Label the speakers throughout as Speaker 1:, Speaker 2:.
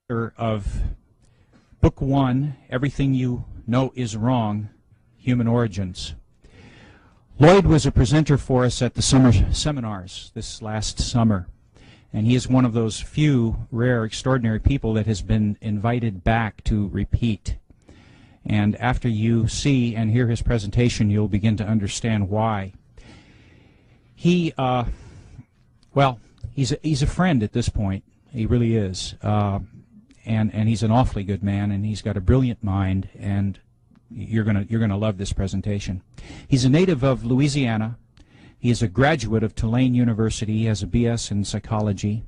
Speaker 1: of Book 1, Everything You Know Is Wrong, Human Origins. Lloyd was a presenter for us at the summer seminars this last summer, and he is one of those few rare, extraordinary people that has been invited back to repeat. And after you see and hear his presentation, you'll begin to understand why. He, well, he's a friend at this point. He really is. And he's an awfully good man, and he's got a brilliant mind, and you're gonna love this presentation. He's a native of Louisiana. He is a graduate of Tulane University. He has a BS in psychology.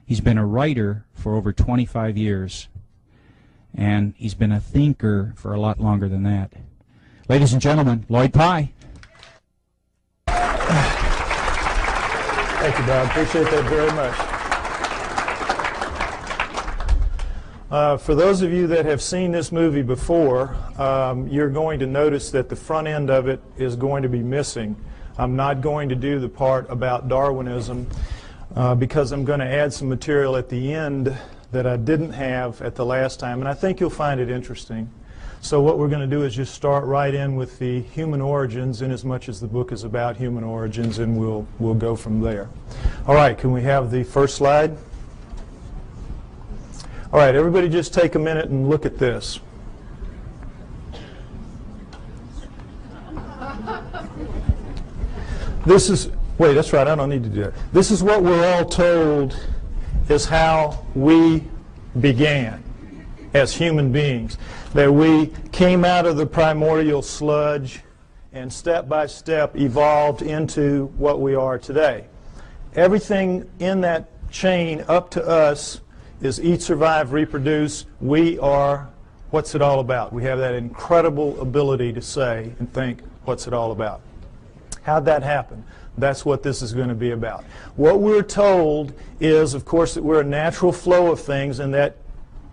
Speaker 1: He's been a writer for over 25 years, and he's been a thinker for a lot longer than that. Ladies and gentlemen, Lloyd Pye.
Speaker 2: Thank you, Bob. Appreciate that very much. For those of you that have seen this movie before, you're going to notice that the front end of it is going to be missing. I'm not going to do the part about Darwinism because I'm going to add some material at the end that I didn't have at the last time, and I think you'll find it interesting. So what we're going to do is just start right in with the human origins, in as much as the book is about human origins, and we'll go from there. All right, can we have the first slide? All right, everybody just take a minute and look at this. This is, wait, that's right, I don't need to do that. This is what we're all told is how we began as human beings. That we came out of the primordial sludge and step by step evolved into what we are today. Everything in that chain up to us is eat, survive, reproduce. We are, what's it all about? We have that incredible ability to say and think, what's it all about? How'd that happen? That's what this is going to be about. What we're told is, of course, that we're a natural flow of things, and that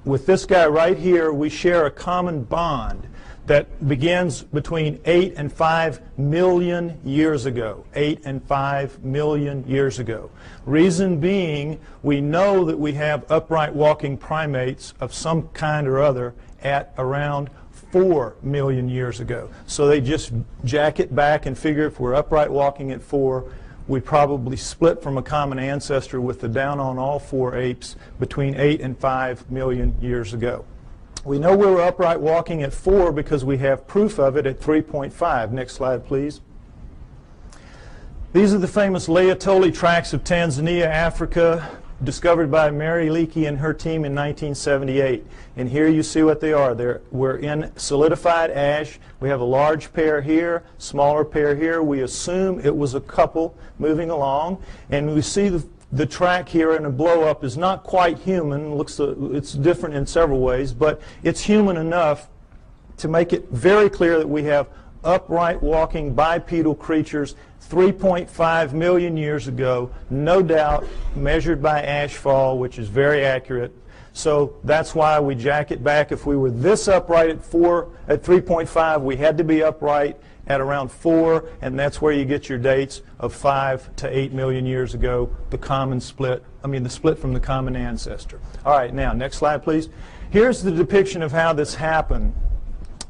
Speaker 2: with this guy right here, we share a common bond that begins between 8 and 5 million years ago. 8 and 5 million years ago. Reason being, we know that we have upright walking primates of some kind or other at around 4 million years ago. So they just jack it back and figure if we're upright walking at 4, we probably split from a common ancestor with the down on all 4 apes between 8 and 5 million years ago. We know we were upright walking at 4 because we have proof of it at 3.5. Next slide, please. These are the famous Laetoli tracts of Tanzania, Africa, discovered by Mary Leakey and her team in 1978. And here you see what they are. We're in solidified ash. We have a large pair here, smaller pair here. We assume it was a couple moving along. And we see the track here in a blow-up is not quite human. It's different in several ways, but it's human enough to make it very clear that we have upright walking bipedal creatures 3.5 million years ago, no doubt, measured by ashfall, which is very accurate. So that's why we jack it back. If we were this upright at 3.5, we had to be upright at around 4, and that's where you get your dates of 5 to 8 million years ago, the split from the common ancestor. All right, now, next slide, please. Here's the depiction of how this happened.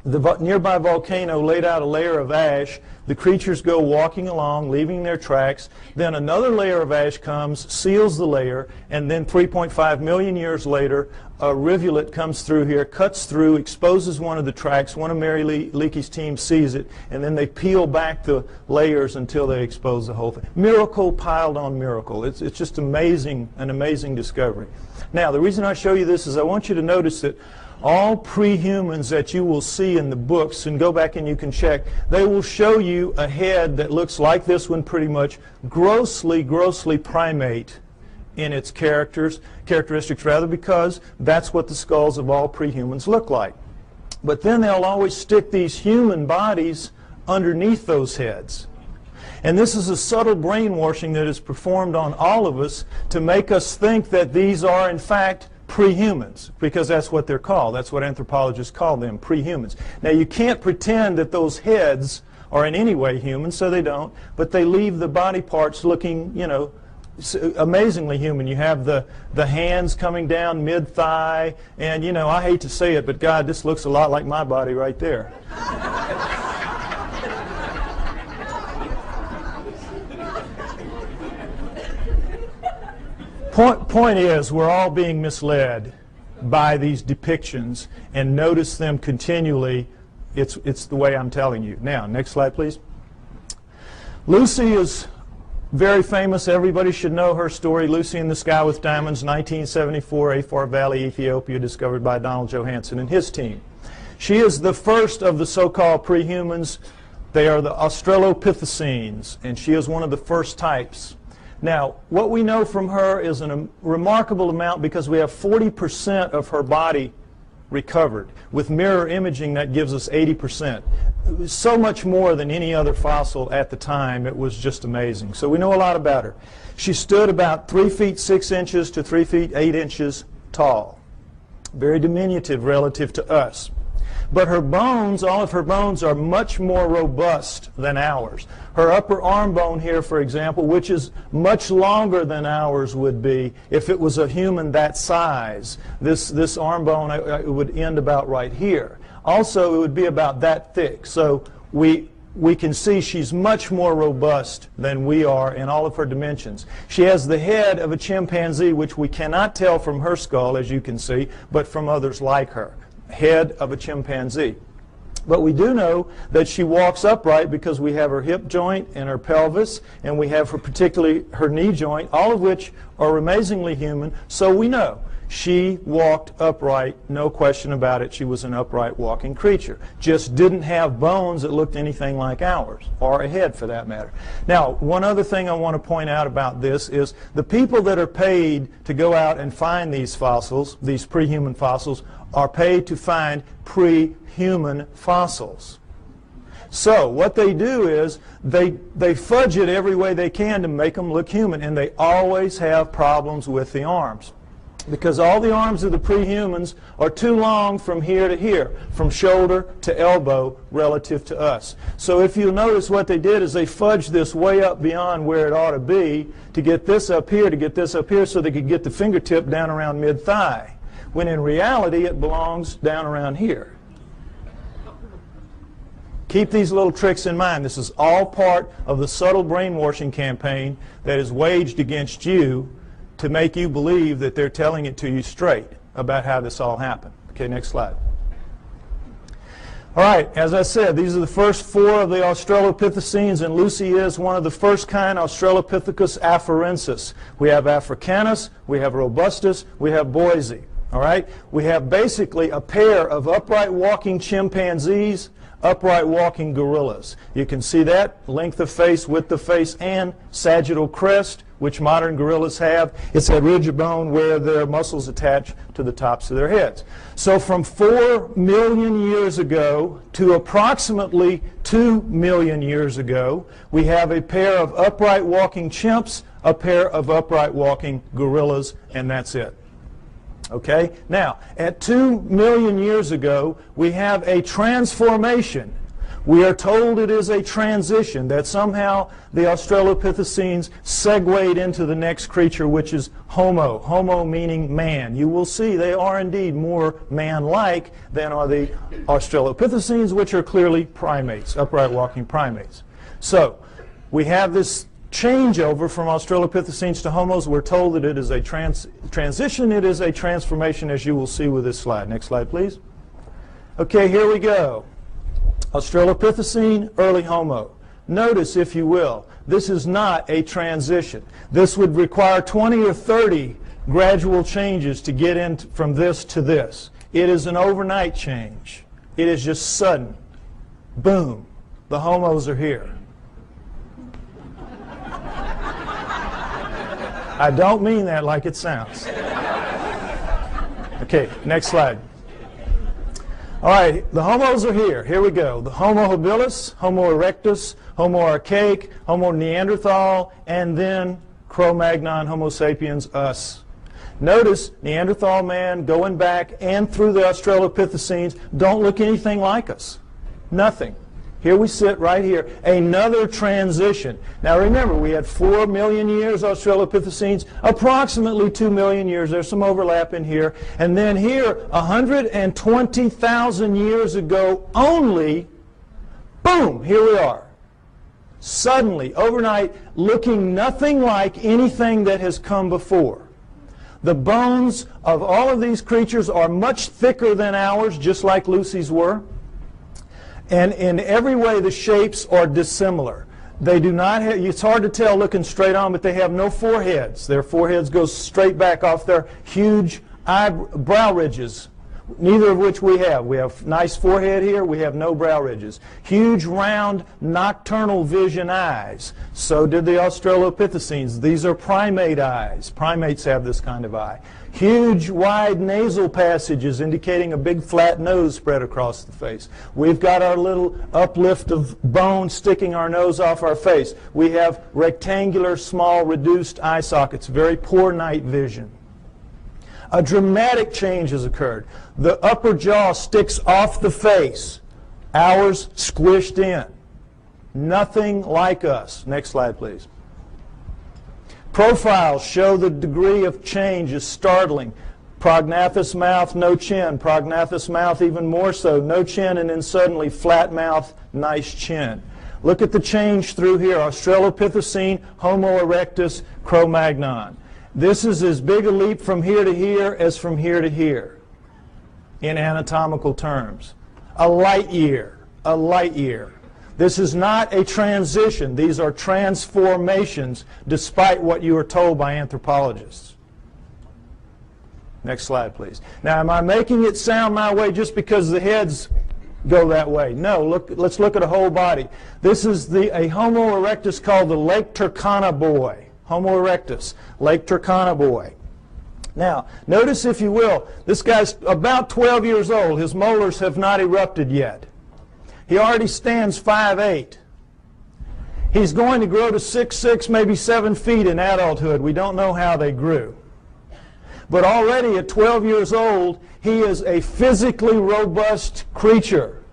Speaker 2: The nearby volcano laid out a layer of ash. The creatures go walking along, leaving their tracks. Then another layer of ash comes, seals the layer, and then 3.5 million years later, a rivulet comes through here, cuts through, exposes one of the tracks. One of Mary Leakey's team sees it, and then they peel back the layers until they expose the whole thing. Miracle piled on miracle. It's just amazing, an amazing discovery. Now, the reason I show you this is I want you to notice that all pre-humans that you will see in the books, and go back and you can check, they will show you a head that looks like this one pretty much, grossly primate in its characteristics rather, because that's what the skulls of all pre-humans look like. But then they'll always stick these human bodies underneath those heads. And this is a subtle brainwashing that is performed on all of us to make us think that these are in fact pre-humans, because that's what they're called. That's what anthropologists call them, pre-humans. Now, you can't pretend that those heads are in any way human, so they don't, but they leave the body parts looking, you know, amazingly human. You have the hands coming down mid-thigh, and you know, I hate to say it, but God, this looks a lot like my body right there. Point is, we're all being misled by these depictions, and notice them continually. It's the way I'm telling you. Now, next slide, please. Lucy is very famous. Everybody should know her story. Lucy in the Sky with Diamonds, 1974, Afar Valley, Ethiopia, discovered by Donald Johanson and his team. She is the first of the so-called prehumans. They are the Australopithecines, and she is one of the first types. Now, what we know from her is a remarkable amount, because we have 40% of her body recovered. With mirror imaging, that gives us 80%. It was so much more than any other fossil at the time. It was just amazing. So we know a lot about her. She stood about 3 feet 6 inches to 3 feet 8 inches tall. Very diminutive relative to us. But her bones, all of her bones, are much more robust than ours. Her upper arm bone here, for example, which is much longer than ours would be if it was a human that size. This arm bone it would end about right here. Also, it would be about that thick. So we can see she's much more robust than we are in all of her dimensions. She has the head of a chimpanzee, which we cannot tell from her skull, as you can see, but from others like her. Head of a chimpanzee. But we do know that she walks upright because we have her hip joint and her pelvis, and we have particularly her knee joint, all of which are amazingly human. So we know she walked upright, no question about it. She was an upright walking creature. Just didn't have bones that looked anything like ours, or a head for that matter. Now, one other thing I want to point out about this is the people that are paid to go out and find these fossils, these pre-human fossils, are paid to find pre-human fossils. So what they do is they fudge it every way they can to make them look human, and they always have problems with the arms, because all the arms of the pre-humans are too long from here to here, from shoulder to elbow relative to us. So if you notice, what they did is they fudged this way up beyond where it ought to be to get this up here, so they could get the fingertip down around mid-thigh, when in reality it belongs down around here. Keep these little tricks in mind. This is all part of the subtle brainwashing campaign that is waged against you to make you believe that they're telling it to you straight about how this all happened. Okay, next slide. All right, as I said, these are the first 4 of the Australopithecines, and Lucy is one of the first kind, Australopithecus afarensis. We have Africanus, we have Robustus, we have Boise. All right, we have basically a pair of upright walking chimpanzees, upright walking gorillas. You can see that, length of face, width of face, and sagittal crest, which modern gorillas have. It's that ridge of bone where their muscles attach to the tops of their heads. So from 4 million years ago to approximately 2 million years ago, we have a pair of upright walking chimps, a pair of upright walking gorillas, and that's it. Okay? Now, at 2 million years ago, we have a transformation. We are told it is a transition, that somehow the Australopithecines segued into the next creature, which is Homo. Homo meaning man. You will see they are indeed more man-like than are the Australopithecines, which are clearly primates, upright walking primates. So, we have this changeover from Australopithecines to Homos. We're told that it is a transition, it is a transformation, as you will see with this slide. Next slide, please. Okay, here we go. Australopithecine, early Homo. Notice, if you will, this is not a transition. This would require 20 or 30 gradual changes to get in from this to this. It is an overnight change. It is just sudden. Boom. The Homos are here. I don't mean that like it sounds. Okay, next slide. All right, the Homos are here. Here we go. The Homo habilis, Homo erectus, Homo archaic, Homo neanderthal, and then Cro-Magnon, Homo sapiens, us. Notice Neanderthal man going back and through the Australopithecines don't look anything like us. Nothing. Here we sit right here. Another transition. Now remember, we had 4 million years Australopithecines, approximately 2 million years. There's some overlap in here. And then here, 120,000 years ago only, boom, here we are. Suddenly, overnight, looking nothing like anything that has come before. The bones of all of these creatures are much thicker than ours, just like Lucy's were. And in every way, the shapes are dissimilar. They do not have, it's hard to tell looking straight on, but they have no foreheads. Their foreheads go straight back off their huge brow ridges, neither of which we have. We have nice forehead here. We have no brow ridges. Huge, round, nocturnal vision eyes. So did the Australopithecines. These are primate eyes. Primates have this kind of eye. Huge, wide nasal passages indicating a big flat nose spread across the face. We've got our little uplift of bone sticking our nose off our face. We have rectangular, small, reduced eye sockets. Very poor night vision. A dramatic change has occurred. The upper jaw sticks off the face. Ours squished in. Nothing like us. Next slide, please. Profiles show the degree of change is startling. Prognathous mouth, no chin. Prognathous mouth even more so. No chin, and then suddenly flat mouth, nice chin. Look at the change through here. Australopithecine, Homo erectus, Cro-Magnon. This is as big a leap from here to here as from here to here in anatomical terms. A light year. A light year. This is not a transition. These are transformations, despite what you are told by anthropologists. Next slide, please. Now, am I making it sound my way just because the heads go that way? No, let's look at a whole body. This is a Homo erectus called the Lake Turkana boy. Homo erectus, Lake Turkana boy. Now, notice, if you will, this guy's about 12 years old. His molars have not erupted yet. He already stands 5'8". He's going to grow to 6'6", maybe 7 feet in adulthood. We don't know how they grew. But already at 12 years old, he is a physically robust creature.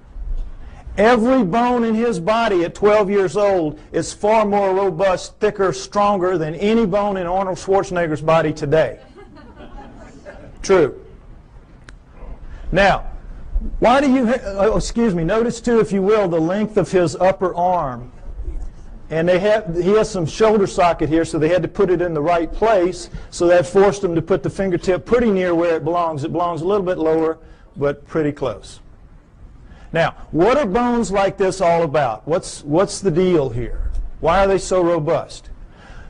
Speaker 2: Every bone in his body at 12 years old is far more robust, thicker, stronger than any bone in Arnold Schwarzenegger's body today. True. Now, why do you, notice too, if you will, the length of his upper arm. And he has some shoulder socket here, so they had to put it in the right place, so that forced them to put the fingertip pretty near where it belongs. It belongs a little bit lower, but pretty close. Now, what are bones like this all about? What's the deal here? Why are they so robust?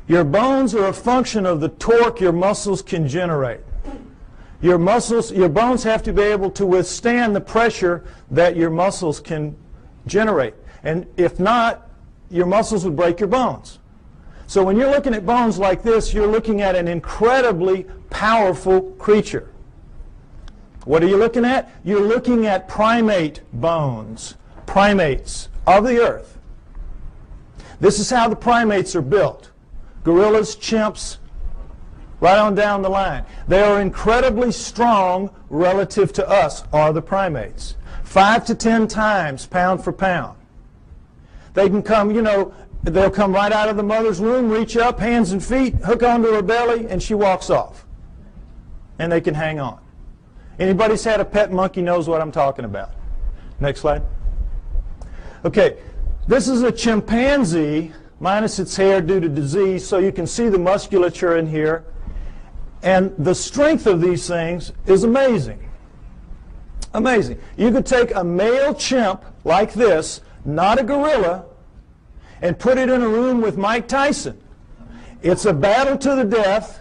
Speaker 2: Your bones are a function of the torque your muscles can generate. Your bones have to be able to withstand the pressure that your muscles can generate. And if not, your muscles would break your bones. So when you're looking at bones like this, you're looking at an incredibly powerful creature. What are you looking at? You're looking at primate bones, primates of the earth. This is how the primates are built. Gorillas, chimps, right on down the line. They are incredibly strong relative to us, are the primates. 5 to 10 times pound for pound. They can come, they'll come right out of the mother's womb, reach up, hands and feet, hook onto her belly, and she walks off. And they can hang on. Anybody's had a pet monkey knows what I'm talking about. Next slide. Okay, this is a chimpanzee minus its hair due to disease, so you can see the musculature in here. And the strength of these things is amazing. Amazing. You could take a male chimp like this, not a gorilla, and put it in a room with Mike Tyson. It's a battle to the death,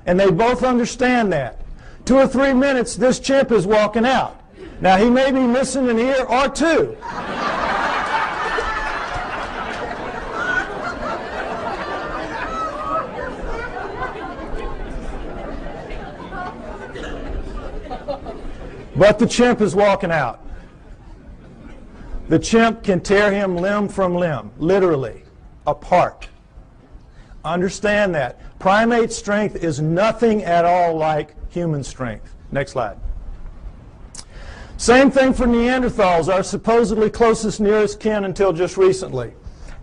Speaker 2: and they both understand that. 2 or 3 minutes, this chimp is walking out. Now, he may be missing an ear or two. But the chimp is walking out. The chimp can tear him limb from limb, literally, apart. Understand that. Primate strength is nothing at all like human strength. Next slide. Same thing for Neanderthals, our supposedly closest nearest kin until just recently.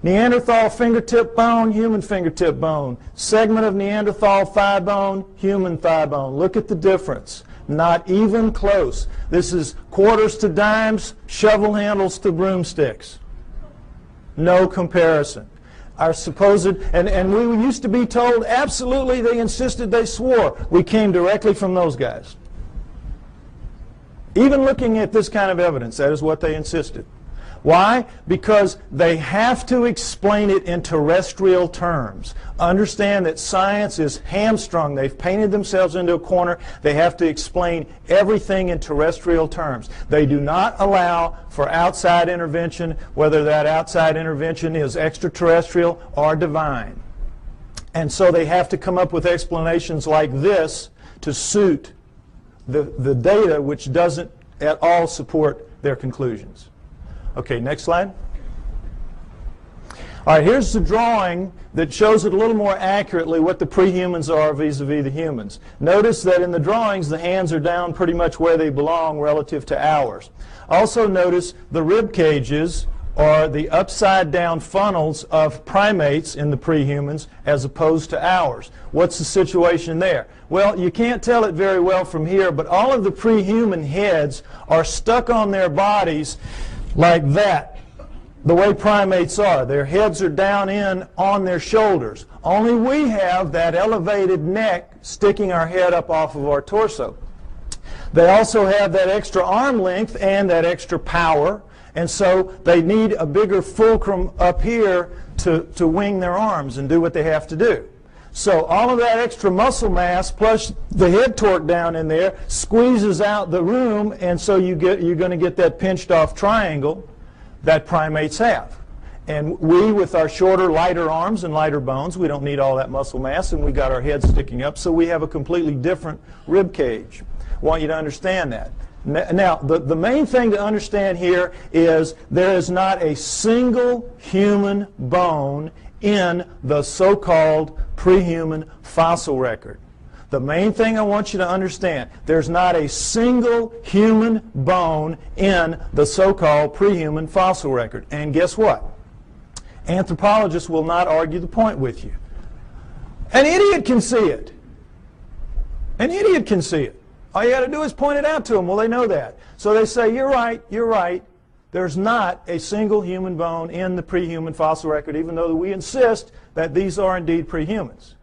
Speaker 2: Neanderthal fingertip bone, human fingertip bone. Segment of Neanderthal thigh bone, human thigh bone. Look at the difference. Not even close. This is quarters to dimes, shovel handles to broomsticks. No comparison. Our supposed, and we used to be told, absolutely, they insisted, they swore. We came directly from those guys. Even looking at this kind of evidence, that is what they insisted. Why? Because they have to explain it in terrestrial terms. Understand that science is hamstrung. They've painted themselves into a corner. They have to explain everything in terrestrial terms. They do not allow for outside intervention, whether that outside intervention is extraterrestrial or divine. And so they have to come up with explanations like this to suit the data, which doesn't at all support their conclusions. Okay, next slide. All right, here's the drawing that shows it a little more accurately what the prehumans are vis-a-vis the humans. Notice that in the drawings the hands are down pretty much where they belong relative to ours. Also notice the rib cages are the upside down funnels of primates in the prehumans as opposed to ours. What's the situation there? Well, you can't tell it very well from here, but all of the prehuman heads are stuck on their bodies like that, the way primates are. Their heads are down in on their shoulders. Only we have that elevated neck sticking our head up off of our torso. They also have that extra arm length and that extra power, and so they need a bigger fulcrum up here to wing their arms and do what they have to do. So all of that extra muscle mass plus the head torque down in there squeezes out the room, and so you're going to get that pinched off triangle that primates have. And we, with our shorter, lighter arms and lighter bones, we don't need all that muscle mass, and we got our heads sticking up, so we have a completely different rib cage. I want you to understand that. Now, the main thing to understand here is there is not a single human bone in the so-called prehuman fossil record. The main thing I want you to understand, there's not a single human bone in the so-called prehuman fossil record. And guess what? Anthropologists will not argue the point with you. An idiot can see it. An idiot can see it. All you got to do is point it out to them. Well, they know that. So they say, you're right, you're right. There's not a single human bone in the prehuman fossil record, even though we insist that these are indeed prehumans.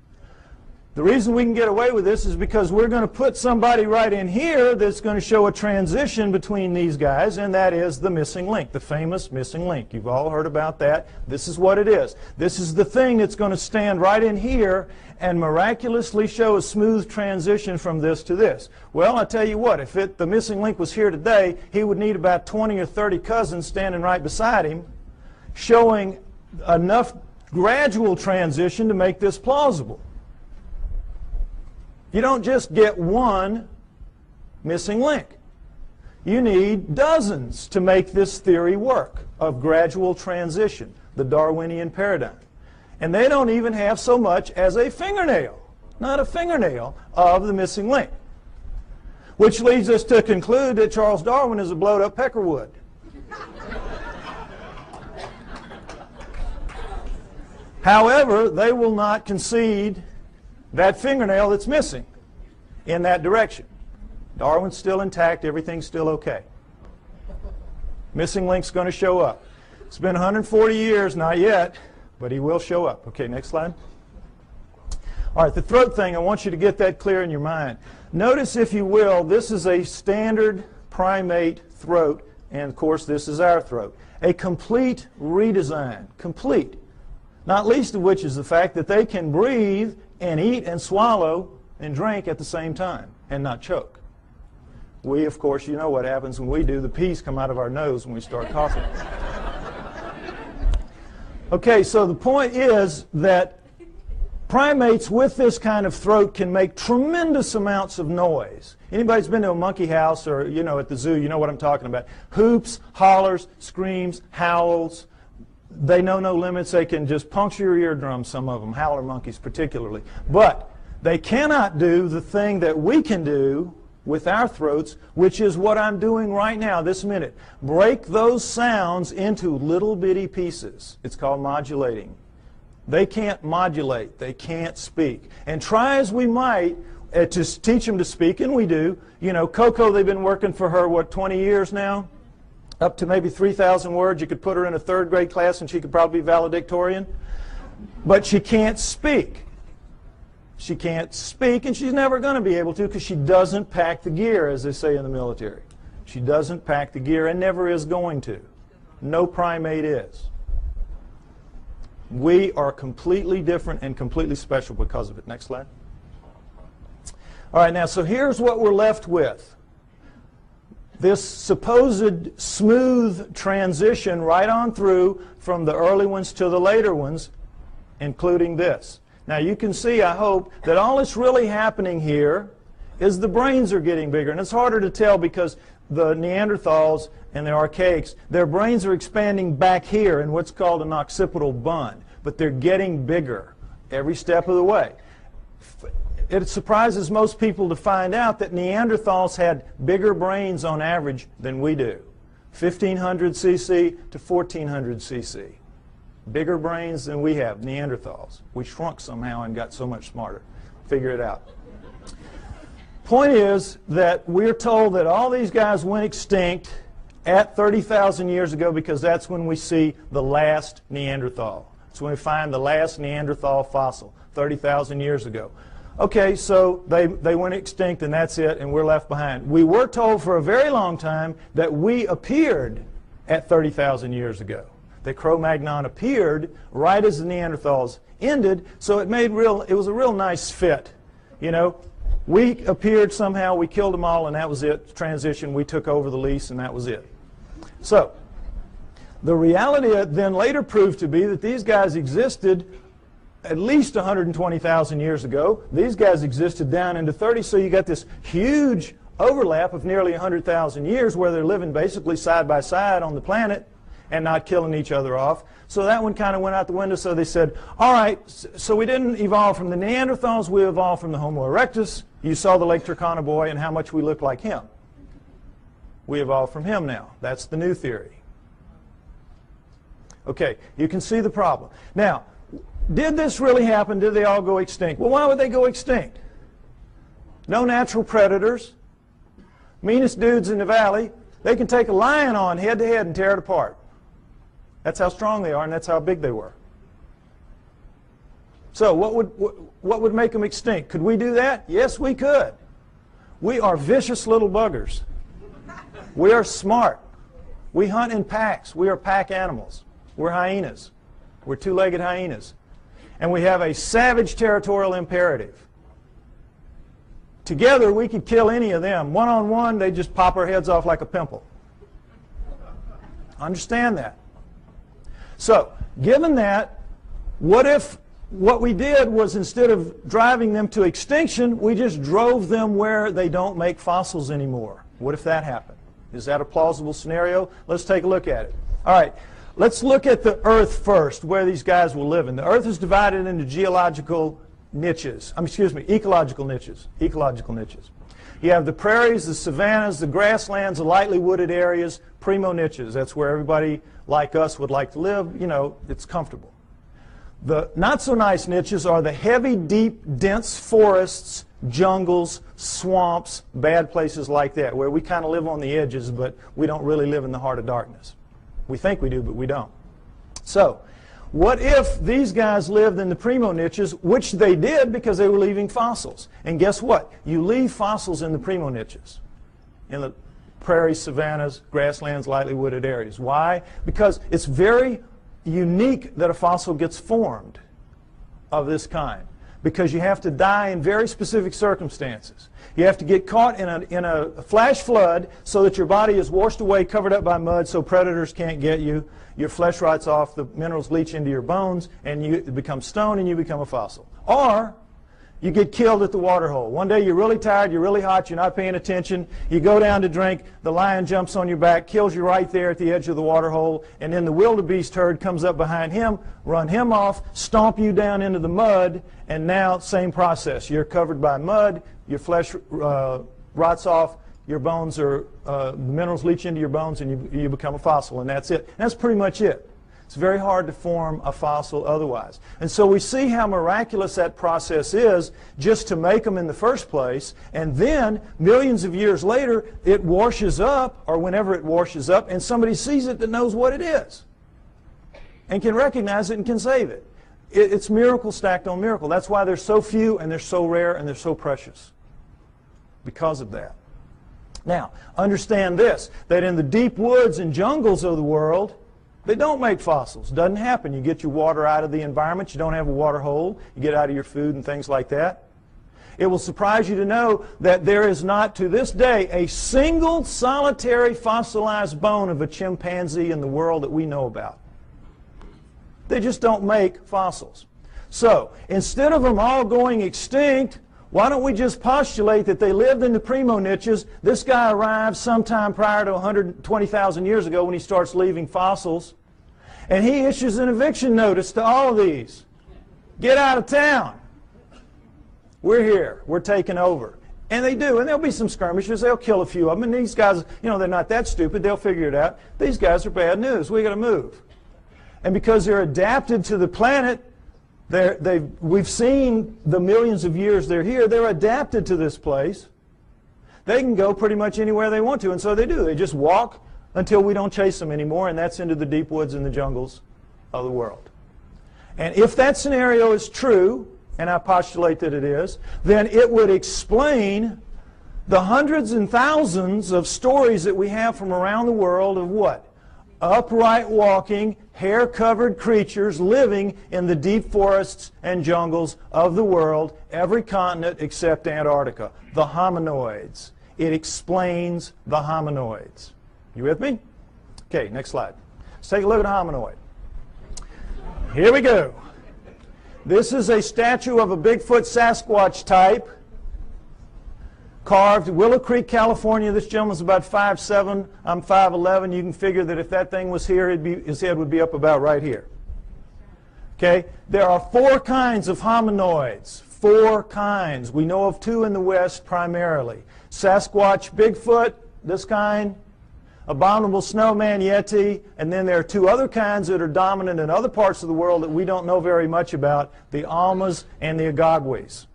Speaker 2: The reason we can get away with this is because we're going to put somebody right in here that's going to show a transition between these guys, and that is the missing link, the famous missing link. You've all heard about that. This is what it is. This is the thing that's going to stand right in here and miraculously show a smooth transition from this to this. Well, I tell you what, if the missing link was here today, he would need about 20 or 30 cousins standing right beside him, showing enough gradual transition to make this plausible. You don't just get one missing link. You need dozens to make this theory work of gradual transition, the Darwinian paradigm. And they don't even have so much as a fingernail, not a fingernail, of the missing link. Which leads us to conclude that Charles Darwin is a blowed-up peckerwood. However, they will not concede that fingernail that's missing in that direction. Darwin's still intact, everything's still okay. Missing link's going to show up. It's been 140 years, not yet, but he will show up. Okay, next slide. All right, the throat thing, I want you to get that clear in your mind. Notice, if you will, this is a standard primate throat, and of course this is our throat. A complete redesign, complete. Not least of which is the fact that they can breathe and eat and swallow and drink at the same time and not choke. We, of course, you know what happens when we do. The peas come out of our nose when we start coughing. Okay, so the point is that primates with this kind of throat can make tremendous amounts of noise. Anybody's been to a monkey house or, you know, at the zoo, you know what I'm talking about. Hoops, hollers, screams, howls. They know no limits. They can just puncture your eardrums, some of them, howler monkeys particularly. But they cannot do the thing that we can do with our throats, which is what I'm doing right now, this minute. Break those sounds into little bitty pieces. It's called modulating. They can't modulate. They can't speak. And try as we might to teach them to speak, and we do. You know, Coco, they've been working for her, what, 20 years now? Up to maybe 3,000 words. You could put her in a third grade class and she could probably be valedictorian. But she can't speak. She can't speak, and she's never going to be able to because she doesn't pack the gear, as they say in the military. She doesn't pack the gear and never is going to. No primate is. We are completely different and completely special because of it. Next slide. All right, now, so here's what we're left with. This supposed smooth transition right on through from the early ones to the later ones, including this. Now, you can see, I hope, that all that's really happening here is the brains are getting bigger. And it's harder to tell because the Neanderthals and the archaics, their brains are expanding back here in what's called an occipital bun. But they're getting bigger every step of the way. It surprises most people to find out that Neanderthals had bigger brains on average than we do. 1,500 cc to 1,400 cc. Bigger brains than we have, Neanderthals. We shrunk somehow and got so much smarter. Figure it out. Point is that we're told that all these guys went extinct at 30,000 years ago because that's when we see the last Neanderthal. That's when we find the last Neanderthal fossil, 30,000 years ago. Okay, so they went extinct and that's it, and we're left behind. We were told for a very long time that we appeared at 30,000 years ago. That Cro-Magnon appeared right as the Neanderthals ended, so it was a real nice fit. You know, we appeared somehow, we killed them all, and that was it. Transition, we took over the lease, and that was it. So, the reality then later proved to be that these guys existed at least 120,000 years ago. These guys existed down into 30, so you got this huge overlap of nearly 100,000 years where they're living basically side by side on the planet and not killing each other off. So that one kind of went out the window, so they said, all right, so we didn't evolve from the Neanderthals, we evolved from the Homo erectus. You saw the Lake Turkana boy and how much we look like him. We evolved from him now. That's the new theory. Okay, you can see the problem. Now, did this really happen? Did they all go extinct? Well, why would they go extinct? No natural predators. Meanest dudes in the valley. They can take a lion on head to head and tear it apart. That's how strong they are, and that's how big they were. So what would make them extinct? Could we do that? Yes, we could. We are vicious little buggers. We are smart. We hunt in packs. We are pack animals. We're hyenas. We're two-legged hyenas. And we have a savage territorial imperative. Together, we could kill any of them. One-on-one, they just pop our heads off like a pimple. Understand that. So, given that, what if what we did was instead of driving them to extinction, we just drove them where they don't make fossils anymore? What if that happened? Is that a plausible scenario? Let's take a look at it. All right. Let's look at the Earth first, where these guys will live. And the Earth is divided into ecological niches. Ecological niches. You have the prairies, the savannas, the grasslands, the lightly wooded areas, primo niches. That's where everybody like us would like to live. You know, it's comfortable. The not so nice niches are the heavy, deep, dense forests, jungles, swamps, bad places like that, where we kind of live on the edges, but we don't really live in the heart of darkness. We think we do, but we don't. So, what if these guys lived in the primo niches, which they did because they were leaving fossils? And guess what? You leave fossils in the primo niches, in the prairies, savannas, grasslands, lightly wooded areas. Why? Because it's very unique that a fossil gets formed of this kind, because you have to die in very specific circumstances. You have to get caught in a flash flood so that your body is washed away, covered up by mud, so predators can't get you. Your flesh rots off, the minerals leach into your bones, and you become stone and you become a fossil. Or you get killed at the water hole. One day you're really tired, you're really hot, you're not paying attention, you go down to drink, the lion jumps on your back, kills you right there at the edge of the water hole, and then the wildebeest herd comes up behind him, run him off, stomp you down into the mud, and now same process. You're covered by mud, your flesh rots off, your bones are, the minerals leach into your bones and you become a fossil, and that's it. And that's pretty much it. It's very hard to form a fossil otherwise. And so we see how miraculous that process is just to make them in the first place, and then millions of years later it washes up, or whenever it washes up, and somebody sees it that knows what it is and can recognize it and can save it. It's miracle stacked on miracle. That's why they're so few and they're so rare and they're so precious, because of that. Now, understand this, that in the deep woods and jungles of the world, they don't make fossils. Doesn't happen. You get your water out of the environment. You don't have a water hole. You get out of your food and things like that. It will surprise you to know that there is not, to this day, a single solitary fossilized bone of a chimpanzee in the world that we know about. They just don't make fossils. So, instead of them all going extinct, why don't we just postulate that they lived in the primo niches? This guy arrived sometime prior to 120,000 years ago when he starts leaving fossils, and he issues an eviction notice to all of these. Get out of town. We're here. We're taking over. And they do, and there'll be some skirmishes. They'll kill a few of them, and these guys, you know, they're not that stupid. They'll figure it out. These guys are bad news. We got to move. And because they're adapted to the planet, we've seen the millions of years they're here, they're adapted to this place. They can go pretty much anywhere they want to, and so they do. They just walk until we don't chase them anymore, and that's into the deep woods and the jungles of the world. And if that scenario is true, and I postulate that it is, then it would explain the hundreds and thousands of stories that we have from around the world of what? Upright walking, hair-covered creatures living in the deep forests and jungles of the world, every continent except Antarctica. The hominoids. It explains the hominoids. You with me? Okay, next slide. Let's take a look at a hominoid. Here we go. This is a statue of a Bigfoot Sasquatch type, carved Willow Creek, California. This gentleman's about 5'7". I'm 5'11". You can figure that if that thing was here, his head would be up about right here. Okay? There are 4 kinds of hominoids. 4 kinds. We know of 2 in the West primarily. Sasquatch, Bigfoot, this kind, abominable snowman, Yeti, and then there are 2 other kinds that are dominant in other parts of the world that we don't know very much about, the Almas and the Agagwis.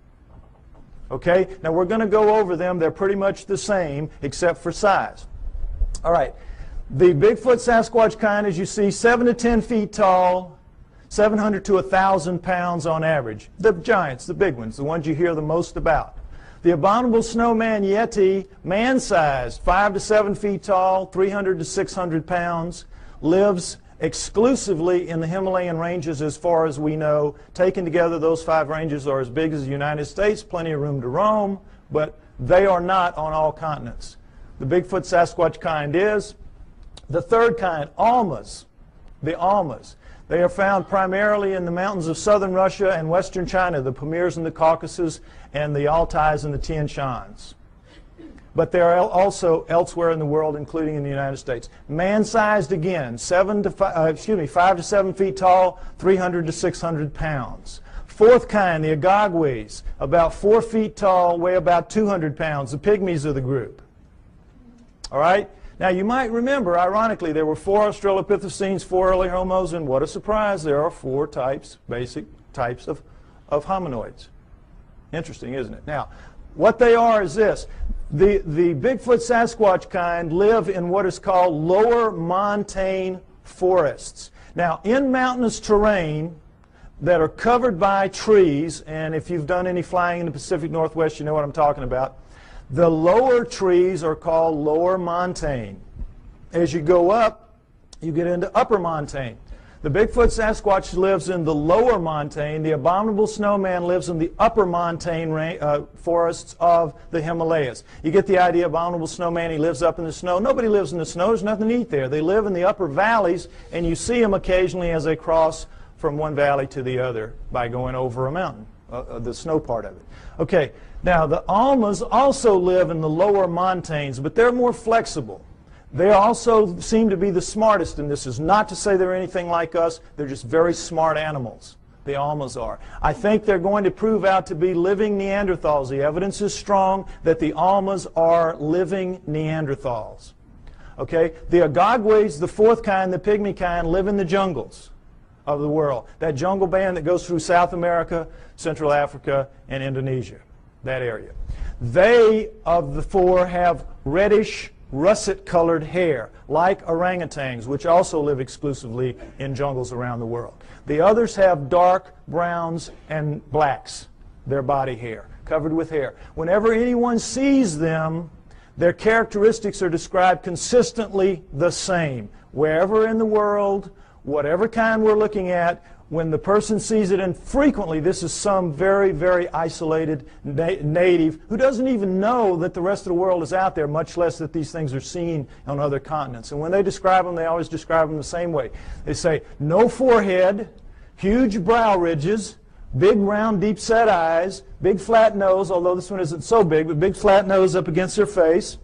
Speaker 2: Okay, now we're going to go over them. They're pretty much the same except for size. All right, the Bigfoot Sasquatch kind, as you see, 7 to 10 feet tall, 700 to 1,000 pounds on average. The giants, the big ones, the ones you hear the most about. The abominable snowman Yeti, man-sized, 5 to 7 feet tall, 300 to 600 pounds, lives exclusively in the Himalayan ranges as far as we know. Taken together, those 5 ranges are as big as the United States, plenty of room to roam, but they are not on all continents. The Bigfoot Sasquatch kind is. The third kind, Almas, the Almas. They are found primarily in the mountains of southern Russia and western China, the Pamirs and the Caucasus, and the Altais and the Tian Shans. But they are also elsewhere in the world, including in the United States. Man-sized again, 5 to 7 feet tall, 300 to 600 pounds. Fourth kind, the Agagwis, about 4 feet tall, weigh about 200 pounds, the pygmies of the group. All right? Now you might remember, ironically, there were 4 Australopithecines, 4 early Homos, and what a surprise, there are 4 types, basic types of hominoids. Interesting, isn't it? Now, what they are is this. The Bigfoot Sasquatch kind live in what is called lower montane forests. Now, in mountainous terrain that are covered by trees, and if you've done any flying in the Pacific Northwest, you know what I'm talking about, the lower trees are called lower montane. As you go up, you get into upper montane. The Bigfoot Sasquatch lives in the lower montane. The abominable snowman lives in the upper montane forests of the Himalayas. You get the idea, abominable snowman, he lives up in the snow. Nobody lives in the snow. There's nothing to eat there. They live in the upper valleys, and you see them occasionally as they cross from one valley to the other by going over a mountain, the snow part of it. Okay, now the Almas also live in the lower montanes, but they're more flexible. They also seem to be the smartest, and this is not to say they're anything like us. They're just very smart animals. The Almas are. I think they're going to prove out to be living Neanderthals. The evidence is strong that the Almas are living Neanderthals. Okay? The Agogwes, the fourth kind, the pygmy kind, live in the jungles of the world. That jungle band that goes through South America, Central Africa, and Indonesia. That area. They, of the four, have reddish, russet-colored hair, like orangutans, which also live exclusively in jungles around the world. The others have dark browns and blacks, their body hair, covered with hair. Whenever anyone sees them, their characteristics are described consistently the same. Wherever in the world, whatever kind we're looking at, when the person sees it, and frequently this is some very, very isolated native who doesn't even know that the rest of the world is out there, much less that these things are seen on other continents. And when they describe them, they always describe them the same way. They say, no forehead, huge brow ridges, big round deep-set eyes, big flat nose, although this one isn't so big, but big flat nose up against their face,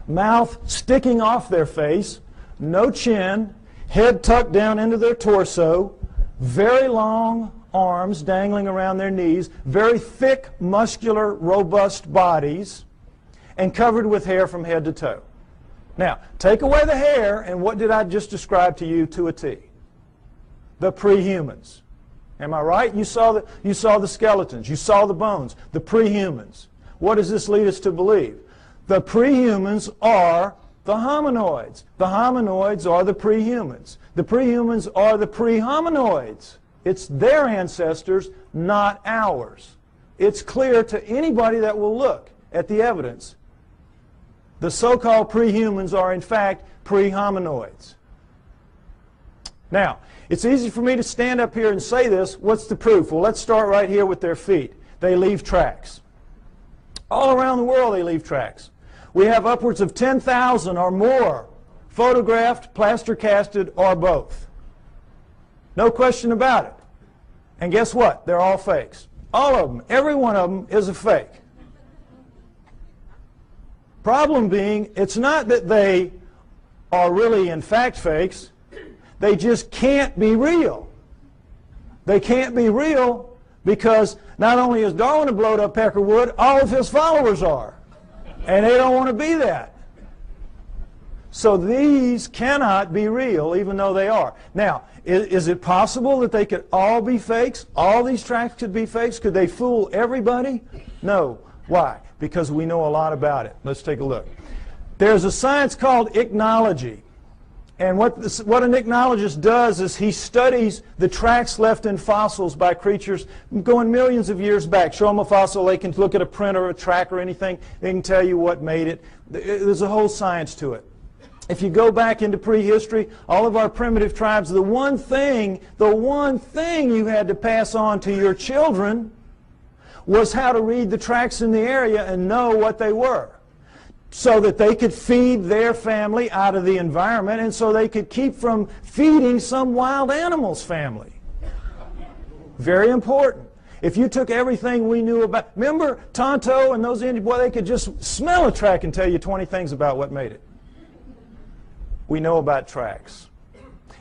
Speaker 2: mouth sticking off their face, no chin, head tucked down into their torso, very long arms dangling around their knees, very thick, muscular, robust bodies, and covered with hair from head to toe. Now, take away the hair, and what did I just describe to you to a T? The pre-humans. Am I right? You saw the skeletons. You saw the bones. The pre-humans. What does this lead us to believe? The pre-humans are the hominoids. The hominoids are the pre-humans. The pre-humans are the pre-hominoids. It's their ancestors, not ours. It's clear to anybody that will look at the evidence. The so-called pre-humans are, in fact, pre-hominoids. Now, it's easy for me to stand up here and say this. What's the proof? Well, let's start right here with their feet. They leave tracks. All around the world they leave tracks. We have upwards of 10,000 or more photographed, plaster casted, or both. No question about it. And guess what? They're all fakes. All of them. Every one of them is a fake. Problem being, it's not that they are really in fact fakes. They just can't be real. They can't be real because not only is Darwin a blowed up peckerwood, all of his followers are. And they don't want to be that. So these cannot be real, even though they are. Now, is it possible that they could all be fakes? All these tracks could be fakes? Could they fool everybody? No. Why? Because we know a lot about it. Let's take a look. There's a science called ichnology. And what an ichnologist does is he studies the tracks left in fossils by creatures going millions of years back. Show them a fossil, they can look at a print or a track or anything, they can tell you what made it. There's a whole science to it. If you go back into prehistory, all of our primitive tribes, the one thing you had to pass on to your children was how to read the tracks in the area and know what they were, so that they could feed their family out of the environment and so they could keep from feeding some wild animal's family. Very important. If you took everything we knew about, remember Tonto and those Indians, boy, they could just smell a track and tell you 20 things about what made it. We know about tracks.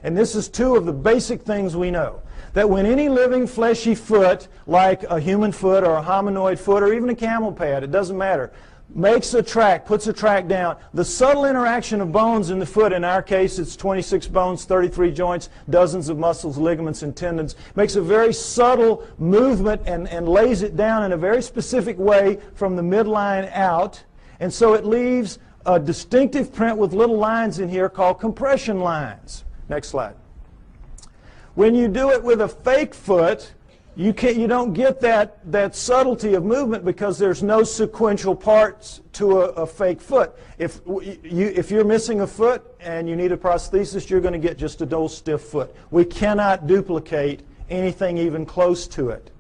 Speaker 2: And this is two of the basic things we know. That when any living fleshy foot, like a human foot or a hominoid foot or even a camel pad, it doesn't matter, makes a track, puts a track down, the subtle interaction of bones in the foot, in our case it's 26 bones, 33 joints, dozens of muscles, ligaments, and tendons, makes a very subtle movement and lays it down in a very specific way from the midline out. And so it leaves a distinctive print with little lines in here called compression lines. Next slide. When you do it with a fake foot, you don't get that subtlety of movement because there's no sequential parts to a fake foot. If you're missing a foot and you need a prosthesis, you're going to get just a dull, stiff foot. We cannot duplicate anything even close to it,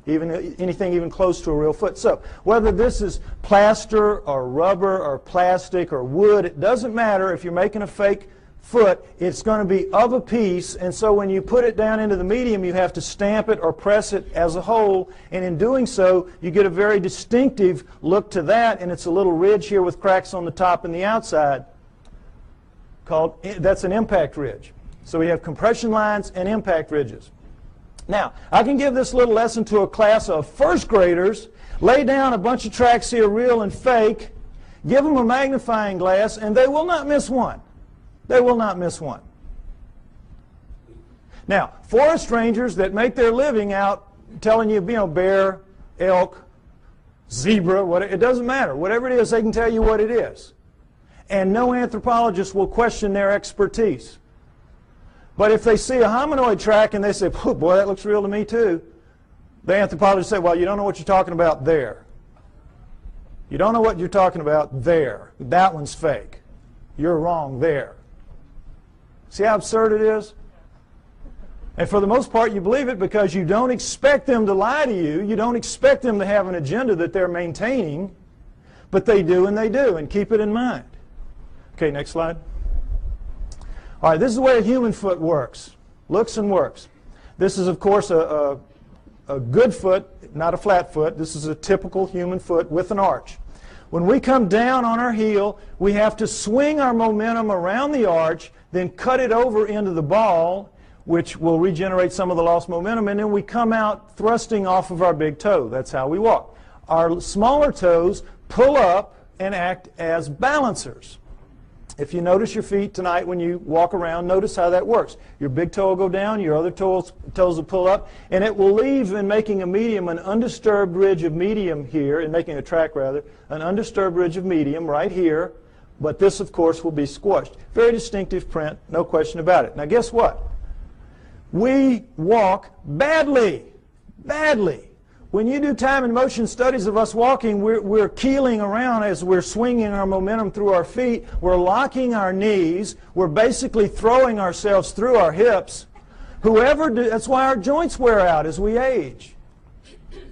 Speaker 2: anything even close to a real foot. So whether this is plaster or rubber or plastic or wood, it doesn't matter. If you're making a fake foot, it's going to be of a piece, and so when you put it down into the medium, you have to stamp it or press it as a whole, and in doing so, you get a very distinctive look to that, and it's a little ridge here with cracks on the top and the outside that's an impact ridge. So we have compression lines and impact ridges. Now, I can give this little lesson to a class of first graders, lay down a bunch of tracks here, real and fake, give them a magnifying glass, and they will not miss one. They will not miss one. Now, forest rangers that make their living out telling you, bear, elk, zebra, it doesn't matter. Whatever it is, they can tell you what it is. And no anthropologist will question their expertise. But if they see a hominoid track and they say, oh, boy, that looks real to me too, the anthropologist say, well, you don't know what you're talking about there. You don't know what you're talking about there. That one's fake. You're wrong there. See how absurd it is? And for the most part, you believe it because you don't expect them to lie to you. You don't expect them to have an agenda that they're maintaining. But they do, and they do, and keep it in mind. Okay, next slide. All right, this is the way a human foot works. Looks and works. This is, of course, a good foot, not a flat foot. This is a typical human foot with an arch. When we come down on our heel, we have to swing our momentum around the arch, then cut it over into the ball, which will regenerate some of the lost momentum, and then we come out thrusting off of our big toe. That's how we walk. Our smaller toes pull up and act as balancers. If you notice your feet tonight when you walk around, notice how that works. Your big toe will go down, your other toes will pull up, and it will leave in making a medium, an undisturbed ridge of medium here, in making a track rather, an undisturbed ridge of medium right here, but this, of course, will be squashed. Very distinctive print, no question about it. Now guess what? We walk badly, badly. When you do time and motion studies of us walking, we're keeling around as we're swinging our momentum through our feet. We're locking our knees. We're basically throwing ourselves through our hips. That's why our joints wear out as we age.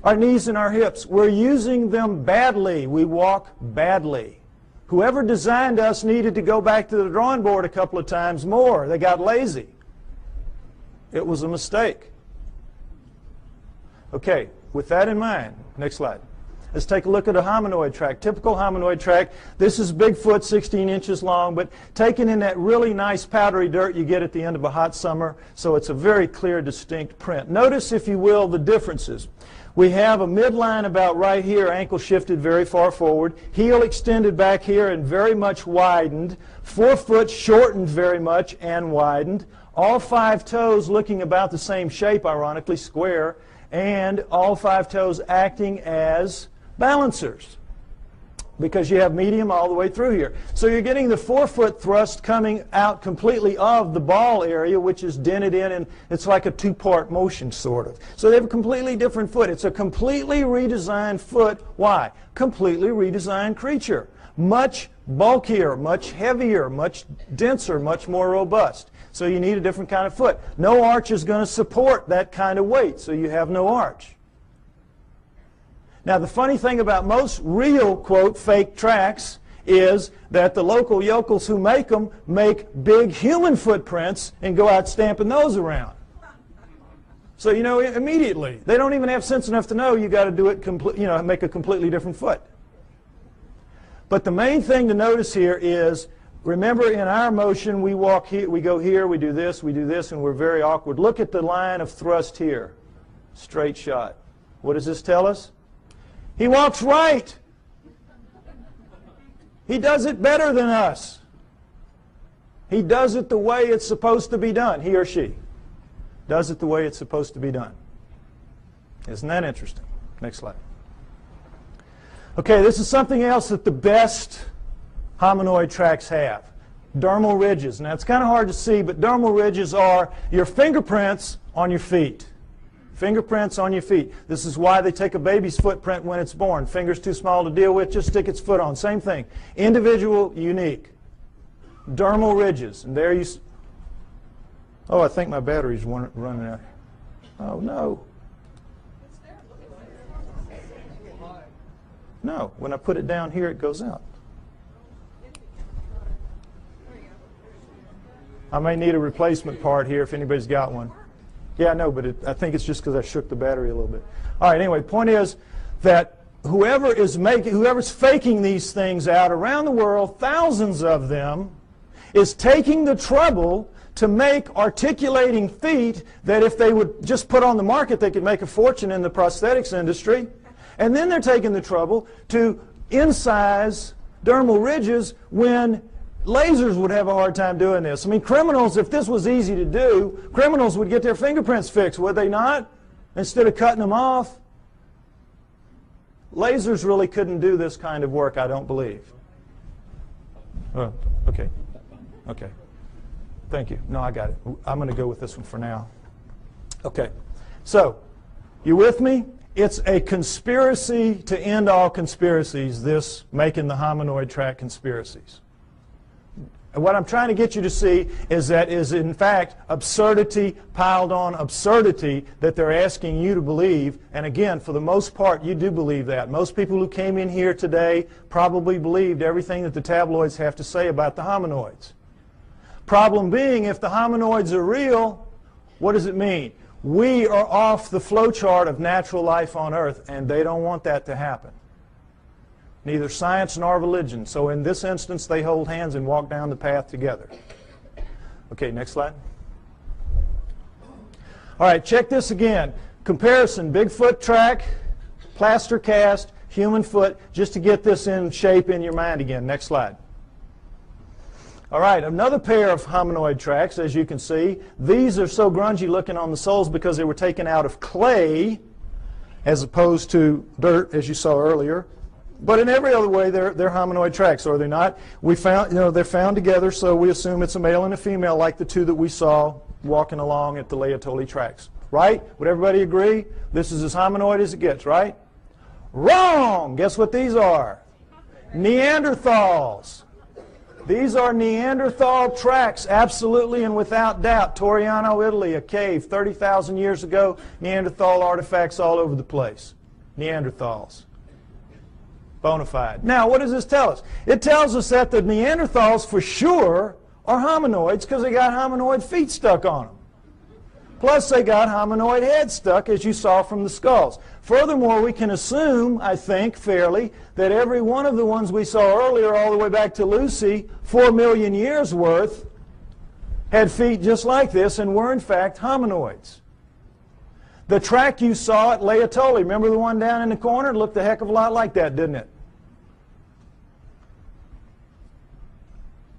Speaker 2: Our knees and our hips. We're using them badly. We walk badly. Whoever designed us needed to go back to the drawing board a couple of times more. They got lazy. It was a mistake. Okay. With that in mind, next slide. Let's take a look at a hominoid track, typical hominoid track. This is Bigfoot, 16 inches long, but taken in that really nice powdery dirt you get at the end of a hot summer, so it's a very clear, distinct print. Notice, if you will, the differences. We have a midline about right here, ankle shifted very far forward, heel extended back here and very much widened, forefoot shortened very much and widened, all 5 toes looking about the same shape, ironically, square, and all 5 toes acting as balancers because you have medium all the way through here. So you're getting the forefoot thrust coming out completely of the ball area, which is dented in, and it's like a 2-part motion, sort of. So they have a completely different foot. It's a completely redesigned foot. Why? Completely redesigned creature. Much bulkier, much heavier, much denser, much more robust. So you need a different kind of foot. No arch is going to support that kind of weight, so you have no arch. Now, the funny thing about most real, quote, fake tracks is that the local yokels who make them make big human footprints and go out stamping those around. So, you know, immediately, they don't even have sense enough to know you got to do it, make a completely different foot. But the main thing to notice here is, remember, in our motion, we walk here, we go here, we do this, and we're very awkward. Look at the line of thrust here. Straight shot. What does this tell us? He walks right. He does it better than us. He does it the way it's supposed to be done. He or she does it the way it's supposed to be done. Isn't that interesting? Next slide. Okay, this is something else that the best hominoid tracks have. Dermal ridges. Now, it's kind of hard to see, but dermal ridges are your fingerprints on your feet. Fingerprints on your feet. This is why they take a baby's footprint when it's born. Finger's too small to deal with, just stick its foot on. Same thing. Individual, unique. Dermal ridges. And there you... Oh, I think my battery's running out. Oh, no. No, when I put it down here, it goes out. I may need a replacement part here if anybody's got one. Yeah, no, but I think it's just because I shook the battery a little bit. All right, anyway, point is that whoever's faking these things out around the world, thousands of them, is taking the trouble to make articulating feet that if they would just put on the market, they could make a fortune in the prosthetics industry. And then they're taking the trouble to incise dermal ridges when lasers would have a hard time doing this. I mean, criminals, if this was easy to do, criminals would get their fingerprints fixed, would they not? Instead of cutting them off. Lasers really couldn't do this kind of work, I don't believe. Oh, okay. Okay. Thank you. No, I got it. I'm going to go with this one for now. Okay. So, you with me? It's a conspiracy to end all conspiracies, this making the hominoid track conspiracies. And what I'm trying to get you to see is that is in fact absurdity piled on absurdity that they're asking you to believe. And again, for the most part, you do believe that. Most people who came in here today probably believed everything that the tabloids have to say about the hominoids. Problem being, if the hominoids are real, what does it mean? We are off the flowchart of natural life on Earth, and they don't want that to happen. Neither science nor religion. So in this instance, they hold hands and walk down the path together. Okay, next slide. All right, check this again. Comparison, Bigfoot track, plaster cast, human foot, just to get this in shape in your mind again. Next slide. All right, another pair of hominoid tracks, as you can see. These are so grungy looking on the soles because they were taken out of clay as opposed to dirt, as you saw earlier. But in every other way, they're hominoid tracks, are they not? We found, they're found together, so we assume it's a male and a female, like the two that we saw walking along at the Laetoli tracks. Right? Would everybody agree? This is as hominoid as it gets, right? Wrong! Guess what these are? Neanderthals. These are Neanderthal tracks, absolutely and without doubt. Toriano, Italy, a cave 30,000 years ago. Neanderthal artifacts all over the place. Neanderthals. Bona fide. Now, what does this tell us? It tells us that the Neanderthals, for sure, are hominoids because they got hominoid feet stuck on them. Plus, they got hominoid heads stuck, as you saw from the skulls. Furthermore, we can assume, I think, fairly, that every one of the ones we saw earlier, all the way back to Lucy, 4 million years worth, had feet just like this and were, in fact, hominoids. The track you saw at Laetoli, remember the one down in the corner? It looked a heck of a lot like that, didn't it?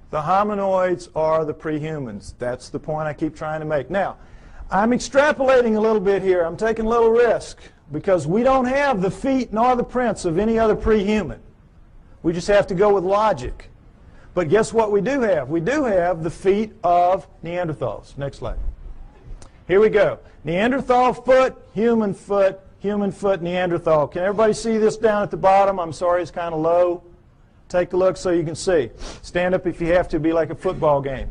Speaker 2: The hominoids are the prehumans. That's the point I keep trying to make. Now, I'm extrapolating a little bit here. I'm taking a little risk because we don't have the feet nor the prints of any other prehuman. We just have to go with logic. But guess what we do have? We do have the feet of Neanderthals. Next slide. Here we go. Neanderthal foot, human foot, Neanderthal. Can everybody see this down at the bottom? I'm sorry, it's kind of low. Take a look so you can see. Stand up if you have to, be like a football game.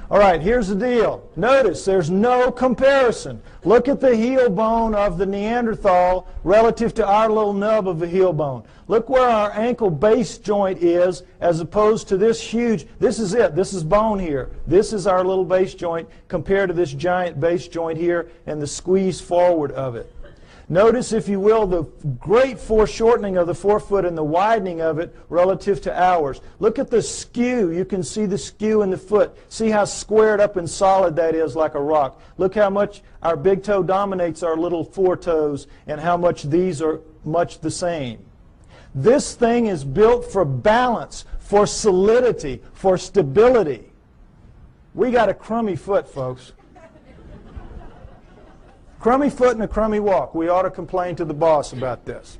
Speaker 2: All right, here's the deal. Notice there's no comparison. Look at the heel bone of the Neanderthal relative to our little nub of a heel bone. Look where our ankle base joint is as opposed to this huge, this is it, this is bone here. This is our little base joint compared to this giant base joint here and the squeeze forward of it. Notice, if you will, the great foreshortening of the forefoot and the widening of it relative to ours. Look at the skew. You can see the skew in the foot. See how squared up and solid that is like a rock. Look how much our big toe dominates our little four toes and how much these are much the same. This thing is built for balance, for solidity, for stability. We got a crummy foot, folks. Crummy foot and a crummy walk. We ought to complain to the boss about this.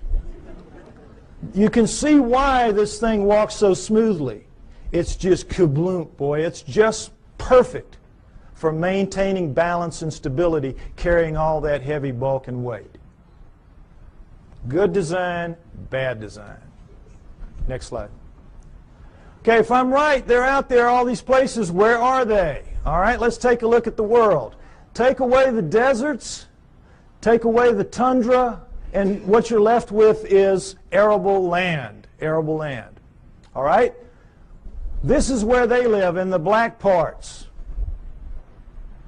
Speaker 2: You can see why this thing walks so smoothly. It's just kabloom, boy. It's just perfect for maintaining balance and stability, carrying all that heavy bulk and weight. Good design, bad design. Next slide. Okay, if I'm right, they're out there, all these places. Where are they? All right, let's take a look at the world. Take away the deserts, take away the tundra, and what you're left with is arable land. Arable land. All right? This is where they live, in the black parts.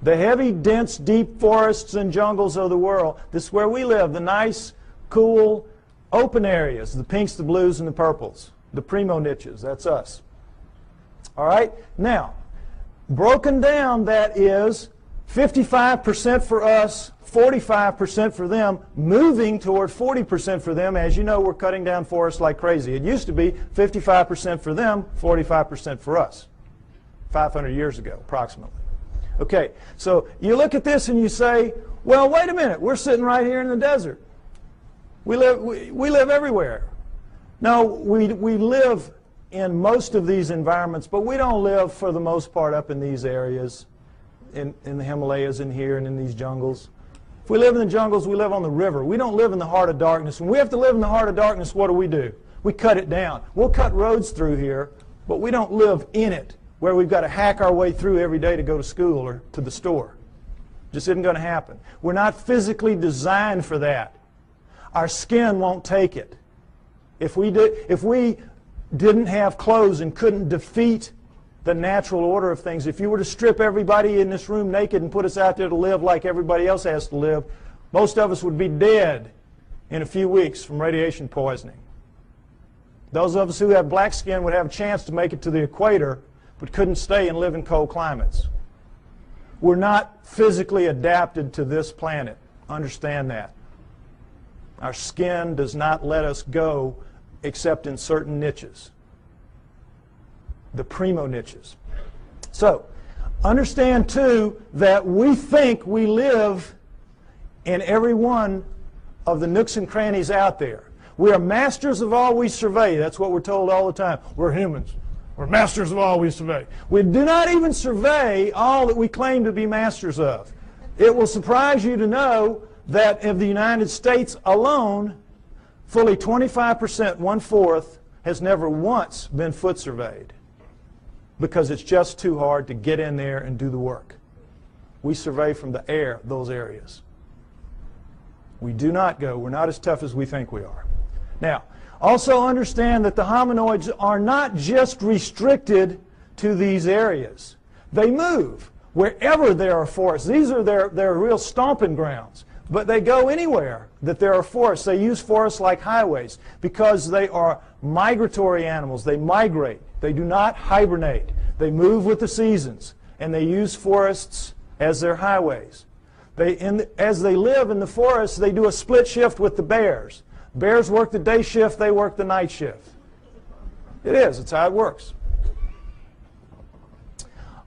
Speaker 2: The heavy, dense, deep forests and jungles of the world. This is where we live, the nice, cool, open areas, the pinks, the blues, and the purples. The primo niches, that's us. All right? Now, Broken down, that is 55% for us, 45% for them, moving toward 40% for them. As you know, we're cutting down forests like crazy. It used to be 55% for them, 45% for us, 500 years ago, approximately. Okay, so you look at this and you say, well, wait a minute, we're sitting right here in the desert. We live everywhere. No, we live in most of these environments, but we don't live, for the most part, up in these areas, in the Himalayas and here and in these jungles. If we live in the jungles, we live on the river. We don't live in the heart of darkness. When we have to live in the heart of darkness, what do? We cut it down. We'll cut roads through here, but we don't live in it, where we've got to hack our way through every day to go to school or to the store. Just isn't going to happen. We're not physically designed for that. Our skin won't take it. If we didn't have clothes and couldn't defeat the natural order of things, if you were to strip everybody in this room naked and put us out there to live like everybody else has to live, most of us would be dead in a few weeks from radiation poisoning. Those of us who have black skin would have a chance to make it to the equator, but couldn't stay and live in cold climates. We're not physically adapted to this planet. Understand that. Our skin does not let us go except in certain niches. The primo niches. So, understand too that we think we live in every one of the nooks and crannies out there. We are masters of all we survey. That's what we're told all the time. We're humans. We're masters of all we survey. We do not even survey all that we claim to be masters of. It will surprise you to know that of the United States alone, fully 25%, 1/4, has never once been foot surveyed, because it's just too hard to get in there and do the work. We survey from the air those areas. We do not go. We're not as tough as we think we are. Now, also understand that the hominoids are not just restricted to these areas. They move wherever there are forests. These are their real stomping grounds. But they go anywhere that there are forests. They use forests like highways because they are migratory animals. They migrate. They do not hibernate. They move with the seasons, and they use forests as their highways. As they live in the forests, they do a split shift with the bears. Bears work the day shift, they work the night shift. It is. It's how it works.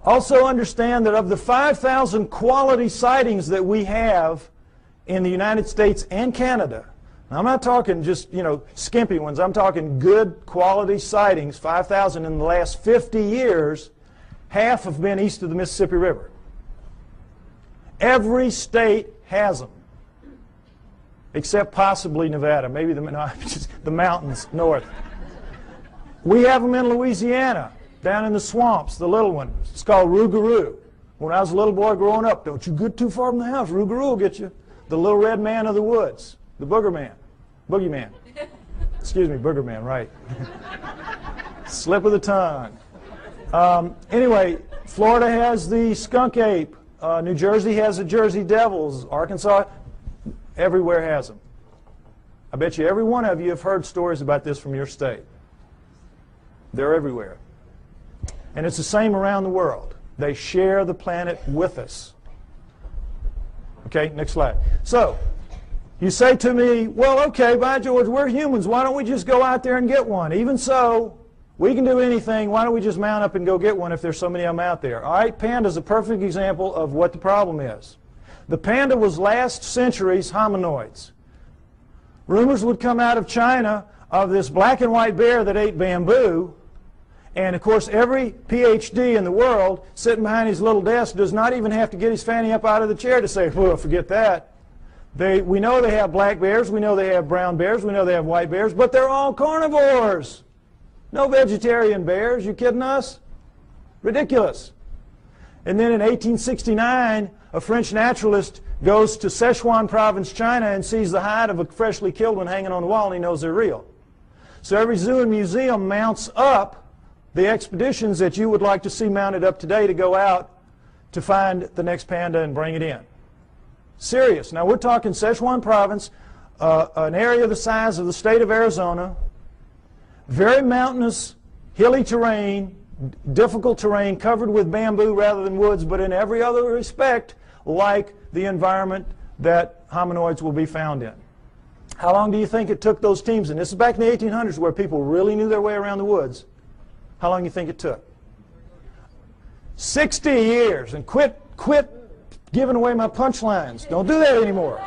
Speaker 2: Also understand that of the 5,000 quality sightings that we have in the United States and Canada, now I'm not talking just, skimpy ones. I'm talking good quality sightings, 5,000 in the last 50 years, half have been east of the Mississippi River. Every state has them, except possibly Nevada, maybe the mountains north. We have them in Louisiana, down in the swamps, the little one. It's called rougarou. When I was a little boy growing up, don't you get too far from the house, rougarou will get you. The little red man of the woods, the booger man, boogeyman. Excuse me, booger man, right. Slip of the tongue. Anyway, Florida has the skunk ape. New Jersey has the Jersey Devils. Arkansas, everywhere has them. I bet you every one of you have heard stories about this from your state. They're everywhere. And it's the same around the world. They share the planet with us. Okay, next slide. So, you say to me, well, okay, by George, we're humans. Why don't we just go out there and get one? Even so, we can do anything. Why don't we just mount up and go get one if there's so many of them out there? All right, panda is a perfect example of what the problem is. The panda was last century's hominoids. Rumors would come out of China of this black and white bear that ate bamboo. And, of course, every PhD in the world sitting behind his little desk does not even have to get his fanny up out of the chair to say, well, forget that. We know they have black bears. We know they have brown bears. We know they have white bears. But they're all carnivores. No vegetarian bears. You kidding us? Ridiculous. And then in 1869, a French naturalist goes to Sichuan province, China, and sees the hide of a freshly killed one hanging on the wall, and he knows they're real. So every zoo and museum mounts up the expeditions that you would like to see mounted up today to go out to find the next panda and bring it in. Serious. Now we're talking Sichuan province, an area the size of the state of Arizona, very mountainous, hilly terrain, difficult terrain covered with bamboo rather than woods, but in every other respect like the environment that hominoids will be found in. How long do you think it took those teams? And this is back in the 1800s where people really knew their way around the woods. How long do you think it took? 60 years. And quit giving away my punchlines. Don't do that anymore.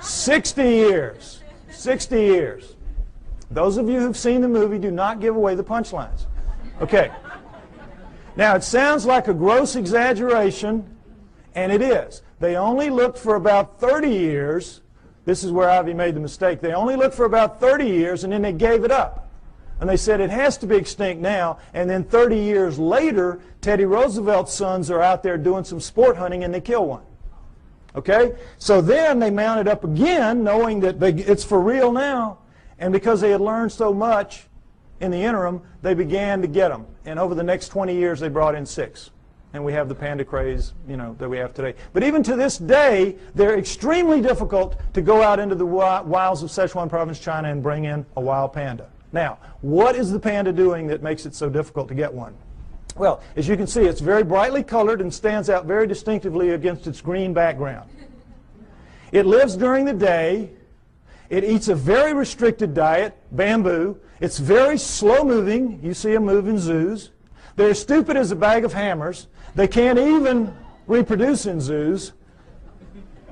Speaker 2: 60 years. 60 years. Those of you who've seen the movie, do not give away the punchlines. Okay. Now, it sounds like a gross exaggeration, and it is. They only looked for about 30 years. This is where Ivy made the mistake. They only looked for about 30 years, and then they gave it up. And they said it has to be extinct now. And then 30 years later, Teddy Roosevelt's sons are out there doing some sport hunting, and they kill one. Okay? So then they mounted up again, knowing that it's for real now. And because they had learned so much in the interim, they began to get them. And over the next 20 years, they brought in 6. And we have the panda craze, that we have today. But even to this day, they're extremely difficult to go out into the wilds of Sichuan province, China, and bring in a wild panda. Now, what is the panda doing that makes it so difficult to get one? Well, as you can see, it's very brightly colored and stands out very distinctively against its green background. It lives during the day. It eats a very restricted diet, bamboo. It's very slow-moving. You see them move in zoos. They're as stupid as a bag of hammers. They can't even reproduce in zoos.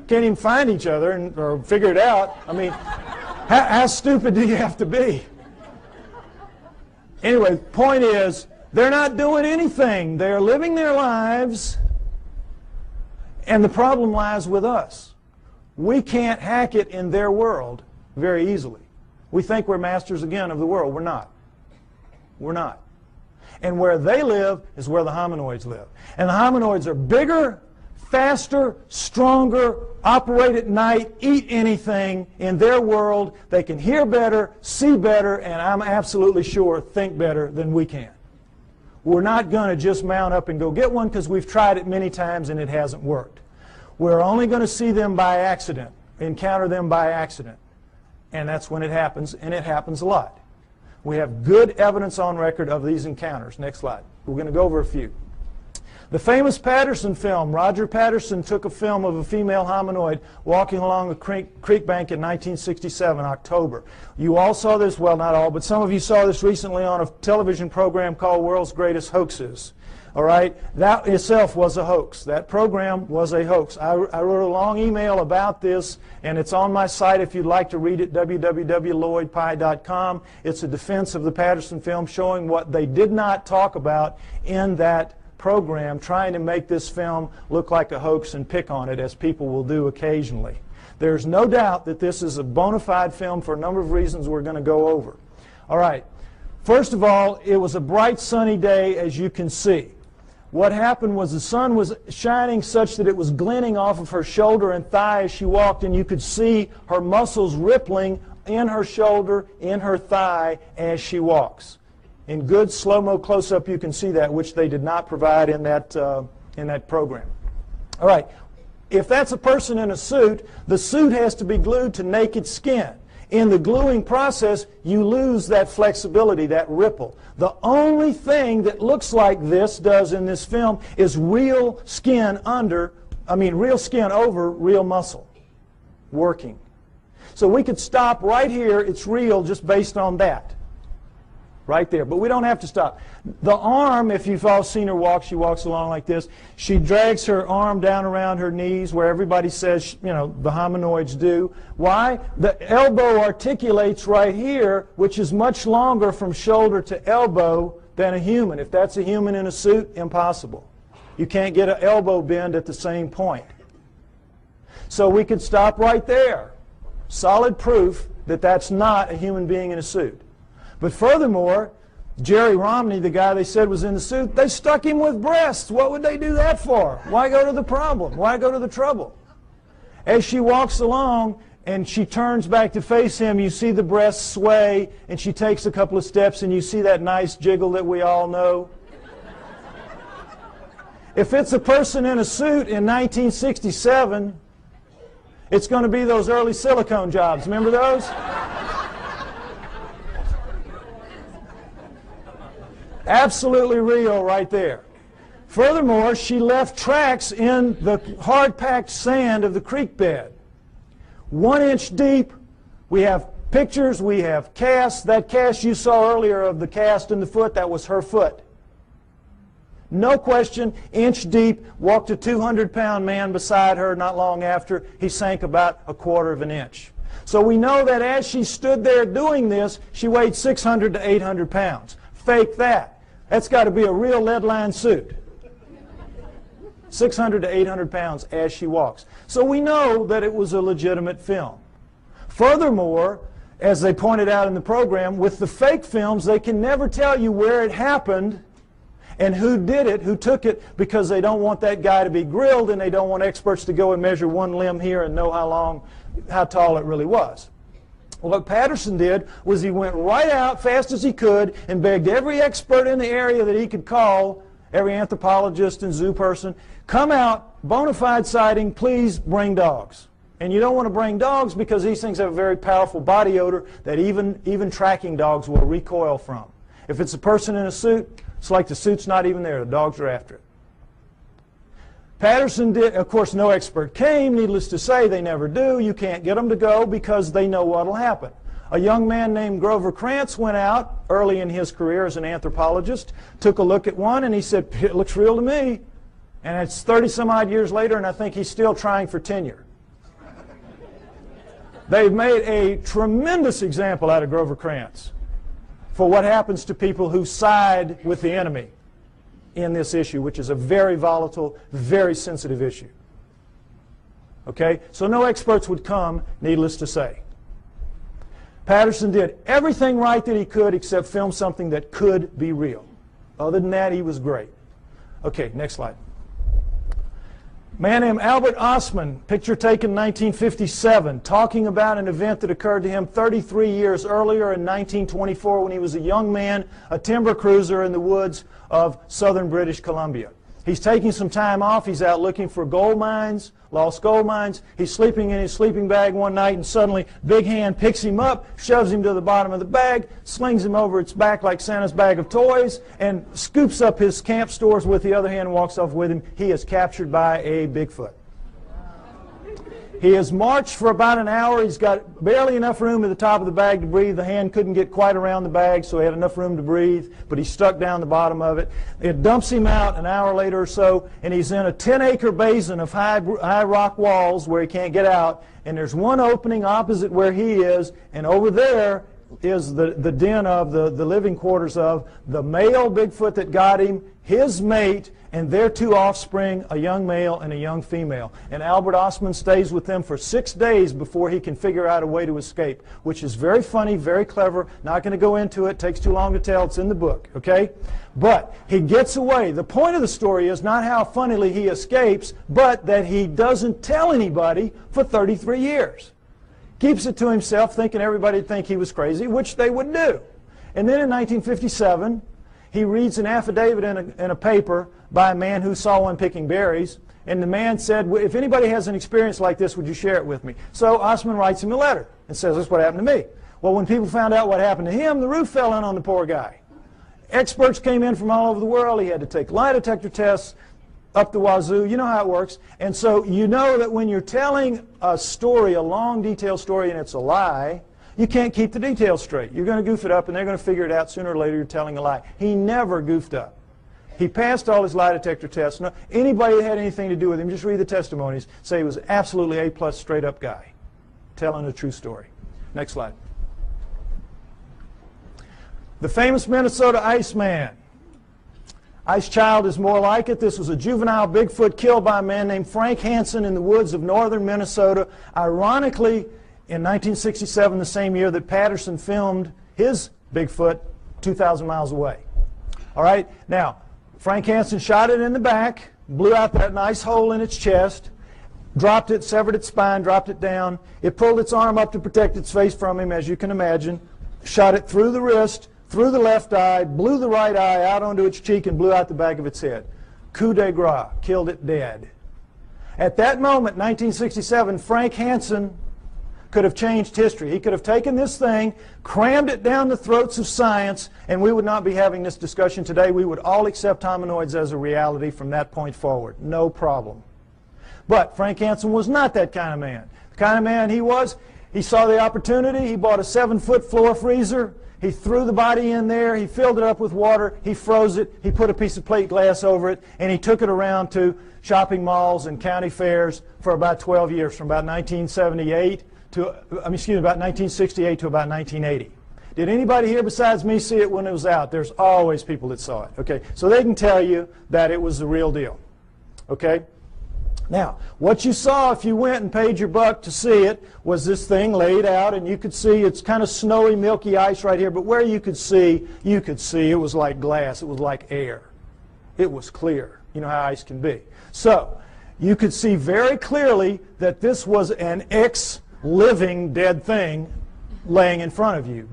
Speaker 2: Can't even find each other or figure it out. I mean, how stupid do you have to be? Anyway, point is, they're not doing anything. They're living their lives, and the problem lies with us. We can't hack it in their world very easily. We think we're masters again of the world. We're not. We're not. And where they live is where the hominoids live. And the hominoids are bigger, faster, stronger, operate at night, eat anything in their world. They can hear better, see better, and I'm absolutely sure think better than we can. We're not going to just mount up and go get one because we've tried it many times and it hasn't worked. We're only going to see them by accident, encounter them by accident. And that's when it happens, and it happens a lot. We have good evidence on record of these encounters. Next slide. We're going to go over a few. The famous Patterson film, Roger Patterson took a film of a female hominoid walking along a creek bank in 1967, October. You all saw this, well, not all, but some of you saw this recently on a television program called World's Greatest Hoaxes. All right? That itself was a hoax. That program was a hoax. I wrote a long email about this, and it's on my site if you'd like to read it, www.lloydpie.com. It's a defense of the Patterson film showing what they did not talk about in that program, trying to make this film look like a hoax and pick on it, as people will do occasionally. There's no doubt that this is a bona fide film for a number of reasons we're going to go over. All right. First of all, it was a bright sunny day, as you can see. What happened was the sun was shining such that it was glinting off of her shoulder and thigh as she walked, and you could see her muscles rippling in her shoulder, in her thigh as she walks. In good slow-mo close-up you can see that, which they did not provide in that program. All right, if that's a person in a suit, the suit has to be glued to naked skin. In the gluing process, you lose that flexibility, that ripple. The only thing that looks like this does in this film is real skin over real muscle working. So we could stop right here. It's real just based on that. Right there. But we don't have to stop. The arm, if you've all seen her walk, she walks along like this. She drags her arm down around her knees where everybody says, the hominoids do. Why? The elbow articulates right here, which is much longer from shoulder to elbow than a human. If that's a human in a suit, impossible. You can't get an elbow bend at the same point. So we could stop right there. Solid proof that that's not a human being in a suit. But furthermore, Jerry Romney, the guy they said was in the suit, they stuck him with breasts. What would they do that for? Why go to the problem? Why go to the trouble? As she walks along and she turns back to face him, you see the breasts sway, and she takes a couple of steps, and you see that nice jiggle that we all know. If it's a person in a suit in 1967, it's going to be those early silicone jobs. Remember those? Absolutely real right there. Furthermore, she left tracks in the hard-packed sand of the creek bed. 1 inch deep. We have pictures, we have casts. That cast you saw earlier of the cast in the foot, that was her foot. No question, inch deep, walked a 200-pound man beside her not long after. He sank about 1/4 of an inch. So we know that as she stood there doing this, she weighed 600 to 800 pounds. Fake that. That's got to be a real lead-lined suit. 600 to 800 pounds as she walks. So we know that it was a legitimate film. Furthermore, as they pointed out in the program, with the fake films, they can never tell you where it happened and who did it, who took it, because they don't want that guy to be grilled and they don't want experts to go and measure one limb here and know how tall it really was. Well, what Patterson did was he went right out fast as he could and begged every expert in the area that he could call, every anthropologist and zoo person, come out, bona fide sighting, please bring dogs. And you don't want to bring dogs because these things have a very powerful body odor that even tracking dogs will recoil from. If it's a person in a suit, it's like the suit's not even there. The dogs are after it. Patterson did, of course, no expert came. Needless to say, they never do. You can't get them to go because they know what will happen. A young man named Grover Krantz went out early in his career as an anthropologist, took a look at one, and he said, it looks real to me. And it's 30-some-odd years later, and I think he's still trying for tenure. They've made a tremendous example out of Grover Krantz for what happens to people who side with the enemy in this issue, which is a very volatile, very sensitive issue. Okay? So no experts would come, needless to say. Patterson did everything right that he could except film something that could be real. Other than that, he was great. Okay, next slide. A man named Albert Ostman, picture taken in 1957, talking about an event that occurred to him 33 years earlier in 1924 when he was a young man, a timber cruiser in the woods of southern British Columbia. He's taking some time off. He's out looking for gold mines, lost gold mines. He's sleeping in his sleeping bag one night, and suddenly Big Hand picks him up, shoves him to the bottom of the bag, slings him over its back like Santa's bag of toys, and scoops up his camp stores with the other hand and walks off with him. He is captured by a Bigfoot. He has marched for about an hour. He's got barely enough room at the top of the bag to breathe. The hand couldn't get quite around the bag, so he had enough room to breathe, but he's stuck down the bottom of it. It dumps him out an hour later or so, and he's in a 10-acre basin of high rock walls where he can't get out, and there's one opening opposite where he is, and over there is the den of the living quarters of the male Bigfoot that got him, his mate, and their 2 offspring, a young male and a young female. And Albert Ostman stays with them for 6 days before he can figure out a way to escape, which is very funny, very clever. Not going to go into it. Takes too long to tell. It's in the book, okay? But he gets away. The point of the story is not how funnily he escapes, but that he doesn't tell anybody for 33 years. Keeps it to himself, thinking everybody would think he was crazy, which they would do. And then in 1957, he reads an affidavit in a paper by a man who saw one picking berries, and the man said, if anybody has an experience like this, would you share it with me? So Ostman writes him a letter and says, this is what happened to me. Well, when people found out what happened to him, the roof fell in on the poor guy. Experts came in from all over the world. He had to take lie detector tests up the wazoo. You know how it works. And so you know that when you're telling a story, a long, detailed story, and it's a lie, you can't keep the details straight. You're going to goof it up, and they're going to figure it out sooner or later you're telling a lie. He never goofed up. He passed all his lie detector tests. No, anybody that had anything to do with him, just read the testimonies, say he was absolutely A+ straight-up guy, telling a true story. Next slide. The famous Minnesota Iceman. Ice Child is more like it. This was a juvenile Bigfoot killed by a man named Frank Hansen in the woods of northern Minnesota. Ironically, in 1967, the same year that Patterson filmed his Bigfoot 2,000 miles away. All right, now, Frank Hansen shot it in the back, blew out that nice hole in its chest, dropped it, severed its spine, dropped it down. It pulled its arm up to protect its face from him, as you can imagine, shot it through the wrist, through the left eye, blew the right eye out onto its cheek, and blew out the back of its head. Coup de grace, killed it dead. At that moment, 1967, Frank Hansen could have changed history. He could have taken this thing, crammed it down the throats of science, and we would not be having this discussion today. We would all accept hominoids as a reality from that point forward. No problem. But Frank Hansen was not that kind of man. The kind of man he was, he saw the opportunity. He bought a 7-foot floor freezer. He threw the body in there. He filled it up with water. He froze it. He put a piece of plate glass over it, and he took it around to shopping malls and county fairs for about 12 years, from about 1978 to, about 1968 to about 1980. Did anybody here besides me see it when it was out? There's always people that saw it. Okay, so they can tell you that it was the real deal. Okay. Now, what you saw if you went and paid your buck to see it was this thing laid out, and you could see it's kind of snowy, milky ice right here, but where you could see it was like glass. It was like air. It was clear. You know how ice can be. So, you could see very clearly that this was an ex-living dead thing laying in front of you.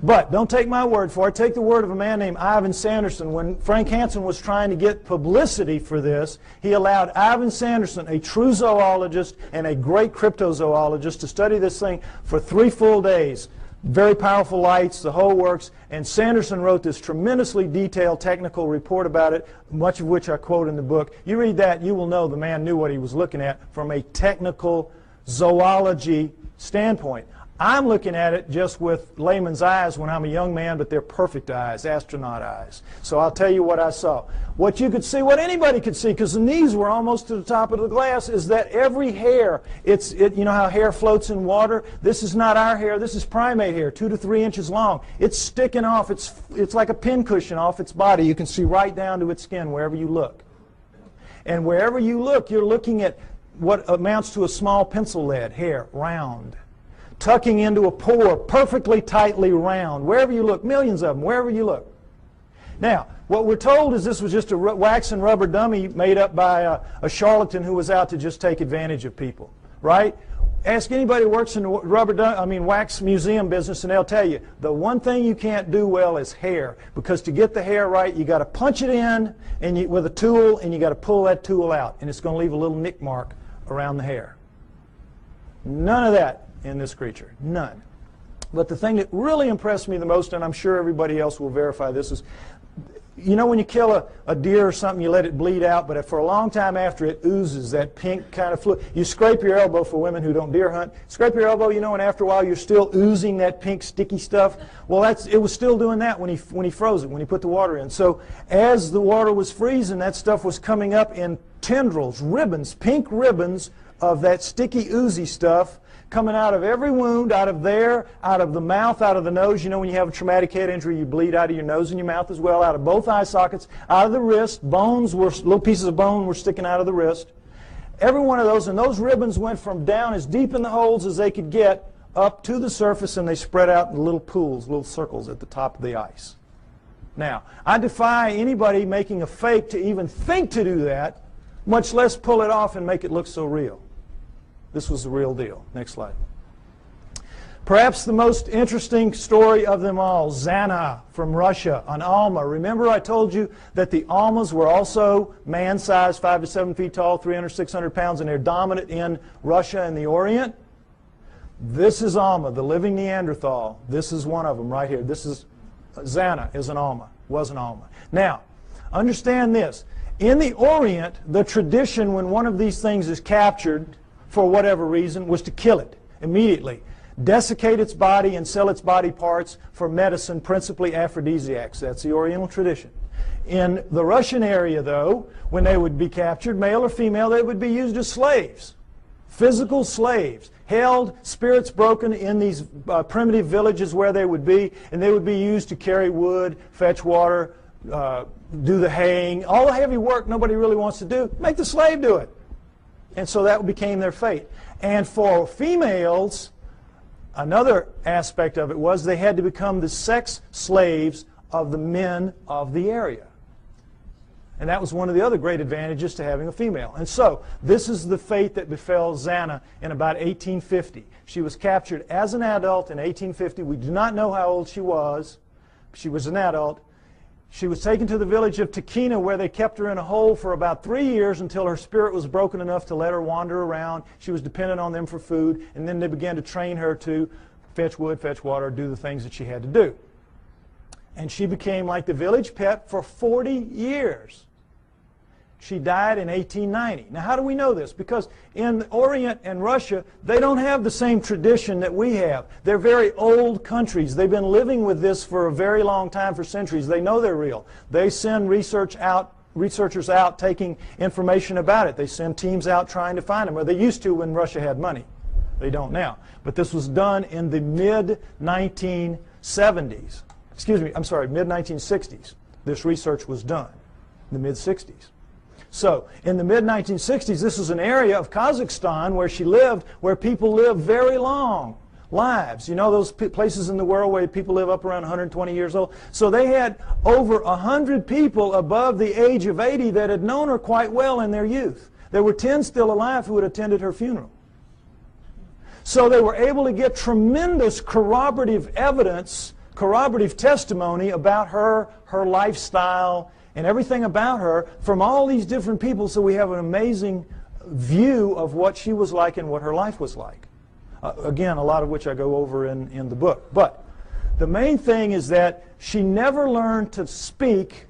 Speaker 2: But don't take my word for it. Take the word of a man named Ivan Sanderson. When Frank Hansen was trying to get publicity for this, he allowed Ivan Sanderson, a true zoologist and a great cryptozoologist, to study this thing for 3 full days. Very powerful lights, the whole works. And Sanderson wrote this tremendously detailed technical report about it, much of which I quote in the book. You read that, you will know the man knew what he was looking at from a technical zoology standpoint. I'm looking at it just with layman's eyes when I'm a young man, but they're perfect eyes, astronaut eyes. So I'll tell you what I saw. What you could see, what anybody could see, because the knees were almost to the top of the glass, is that every hair, you know how hair floats in water? This is not our hair. This is primate hair, 2 to 3 inches long. It's sticking off. It's like a pincushion off its body. You can see right down to its skin wherever you look. And wherever you look, you're looking at what amounts to a small pencil lead hair, round, tucking into a pore, perfectly tightly round. Wherever you look, millions of them, wherever you look. Now, what we're told is this was just a wax and rubber dummy made up by a charlatan who was out to just take advantage of people, right? Ask anybody who works in the wax museum business, and they'll tell you the one thing you can't do well is hair, because to get the hair right, you got to punch it in with a tool, and you got to pull that tool out, and it's going to leave a little nick mark around the hair. None of that in this creature. None. But the thing that really impressed me the most, and I'm sure everybody else will verify this, is, you know when you kill a deer or something, you let it bleed out, but for a long time after, it oozes that pink kind of fluid. You scrape your elbow, for women who don't deer hunt, scrape your elbow, you know, and after a while you're still oozing that pink sticky stuff. Well, it was still doing that when he froze it, when he put the water in. So as the water was freezing, that stuff was coming up in tendrils, ribbons, pink ribbons of that sticky, oozy stuff, coming out of every wound, out of there, out of the mouth, out of the nose. You know when you have a traumatic head injury, you bleed out of your nose and your mouth as well, out of both eye sockets, out of the wrist. Little pieces of bone were sticking out of the wrist. Every one of those, and those ribbons went from down as deep in the holes as they could get up to the surface, and they spread out in little pools, little circles at the top of the ice. Now, I defy anybody making a fake to even think to do that, much less pull it off and make it look so real. This was the real deal. Next slide. Perhaps the most interesting story of them all, Zana from Russia, an Alma. Remember I told you that the Almas were also man-sized, 5 to 7 feet tall, 300, 600 pounds, and they're dominant in Russia and the Orient? This is Alma, the living Neanderthal. This is one of them right here. This is Zana is an Alma, was an Alma. Now, understand this. In the Orient, the tradition when one of these things is captured, for whatever reason, was to kill it immediately, desiccate its body and sell its body parts for medicine, principally aphrodisiacs. That's the Oriental tradition. In the Russian area, though, when they would be captured, male or female, they would be used as slaves, physical slaves, held, spirits broken in these primitive villages where they would be, and they would be used to carry wood, fetch water, do the haying, all the heavy work nobody really wants to do. Make the slave do it. And so that became their fate. And for females, another aspect of it was they had to become the sex slaves of the men of the area. And that was one of the other great advantages to having a female. And so this is the fate that befell Zana in about 1850. She was captured as an adult in 1850. We do not know how old she was. She was an adult. She was taken to the village of Takina, where they kept her in a hole for about 3 years until her spirit was broken enough to let her wander around. She was dependent on them for food, and then they began to train her to fetch wood, fetch water, do the things that she had to do. And she became like the village pet for 40 years. She died in 1890. Now, how do we know this? Because in the Orient and Russia, they don't have the same tradition that we have. They're very old countries. They've been living with this for a very long time, for centuries. They know they're real. They send researchers out taking information about it. They send teams out trying to find them, or they used to when Russia had money. They don't now. But this was done in the mid-1970s. Excuse me, I'm sorry, mid-1960s. This research was done in the mid-60s. So, in the mid-1960s, this is an area of Kazakhstan where she lived, where people live very long lives. You know those places in the world where people live up around 120 years old? So they had over 100 people above the age of 80 that had known her quite well in their youth. There were 10 still alive who had attended her funeral. So they were able to get tremendous corroborative evidence, corroborative testimony about her lifestyle, and everything about her from all these different people, so we have an amazing view of what she was like and what her life was like. Again, a lot of which I go over in the book. But the main thing is that she never learned to speak,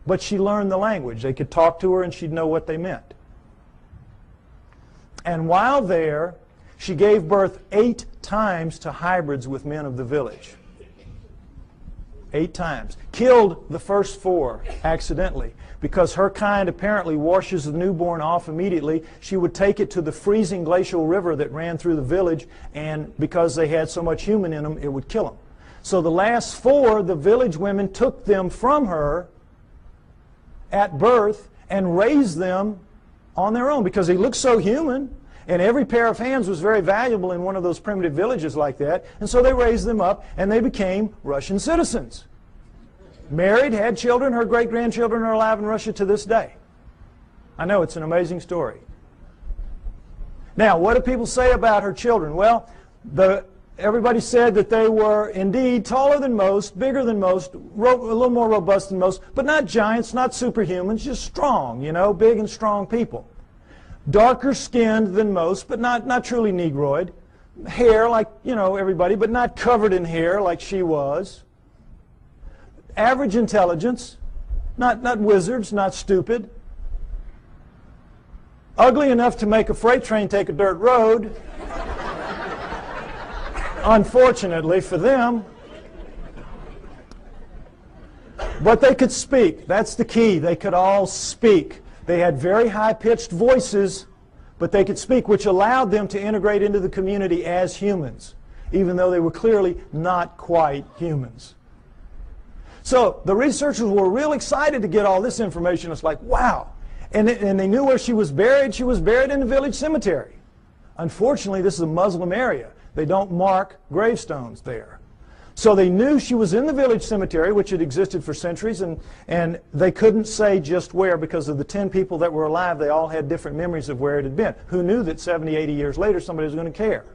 Speaker 2: but she learned the language. They could talk to her and she'd know what they meant. And while there, she gave birth 8 times to hybrids with men of the village. 8 times. Killed the first 4 accidentally because her kind apparently washes the newborn off immediately. She would take it to the freezing glacial river that ran through the village, and because they had so much human in them, it would kill them. So the last 4, the village women took them from her at birth and raised them on their own because they looked so human. And every pair of hands was very valuable in one of those primitive villages like that. And so they raised them up, and they became Russian citizens. Married, had children. Her great-grandchildren are alive in Russia to this day. I know, it's an amazing story. Now, what do people say about her children? Well, everybody said that they were indeed taller than most, bigger than most, a little more robust than most, but not giants, not superhumans, just strong, you know, big and strong people. Darker skinned than most, but not truly Negroid. Hair like, you know, everybody, but not covered in hair like she was. Average intelligence, not wizards, not stupid. Ugly enough to make a freight train take a dirt road. Unfortunately for them. But they could speak. That's the key. They could all speak. They had very high-pitched voices, but they could speak, which allowed them to integrate into the community as humans, even though they were clearly not quite humans. So the researchers were real excited to get all this information. It's like, wow. And they knew where she was buried. She was buried in the village cemetery. Unfortunately, this is a Muslim area. They don't mark gravestones there. So they knew she was in the village cemetery, which had existed for centuries, and they couldn't say just where because of the 10 people that were alive. They all had different memories of where it had been. Who knew that 70, 80 years later somebody was going to care?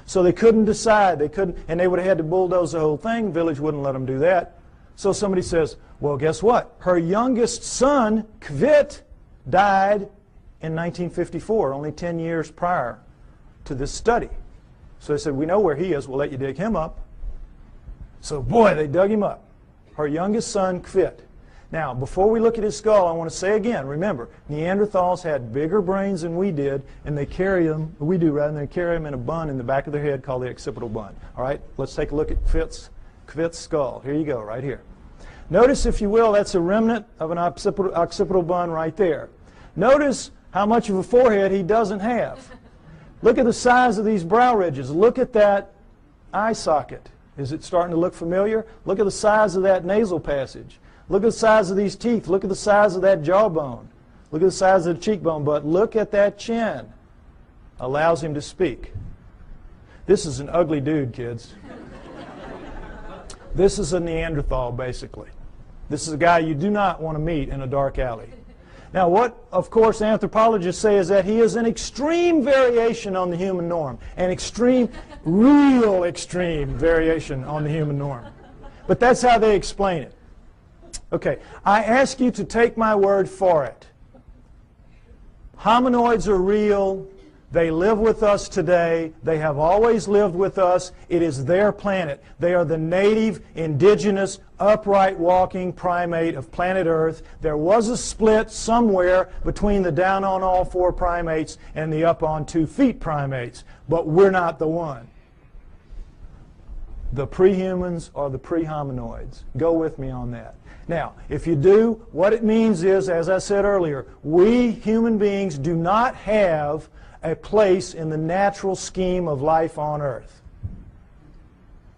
Speaker 2: So they couldn't decide. They couldn't, and they would have had to bulldoze the whole thing. The village wouldn't let them do that. So somebody says, well, guess what? Her youngest son, Kvit, died in 1954, only 10 years prior to this study. So they said, we know where he is. We'll let you dig him up. So, boy, they dug him up. Her youngest son, Kvit. Now, before we look at his skull, I want to say again, remember, Neanderthals had bigger brains than we did, and they carry them, we do rather, than they carry them in a bun in the back of their head called the occipital bun. All right, let's take a look at Kvit's skull. Here you go, right here. Notice, if you will, that's a remnant of an occipital bun right there. Notice how much of a forehead he doesn't have. Look at the size of these brow ridges. Look at that eye socket. Is it starting to look familiar? Look at the size of that nasal passage. Look at the size of these teeth. Look at the size of that jawbone. Look at the size of the cheekbone. But look at that chin. Allows him to speak. This is an ugly dude, kids. This is a Neanderthal, basically. This is a guy you do not want to meet in a dark alley. Now, what, of course, anthropologists say is that he is an extreme variation on the human norm. An extreme, real extreme variation on the human norm. But that's how they explain it. Okay, I ask you to take my word for it. Hominoids are real. They live with us today. They have always lived with us. It is their planet. They are the native, indigenous, upright walking primate of planet Earth. There was a split somewhere between the down on all four primates and the up on 2 feet primates, but we're not the one. The pre-humans are the pre-hominoids. Go with me on that. Now, if you do, what it means is, as I said earlier, we human beings do not have a place in the natural scheme of life on Earth.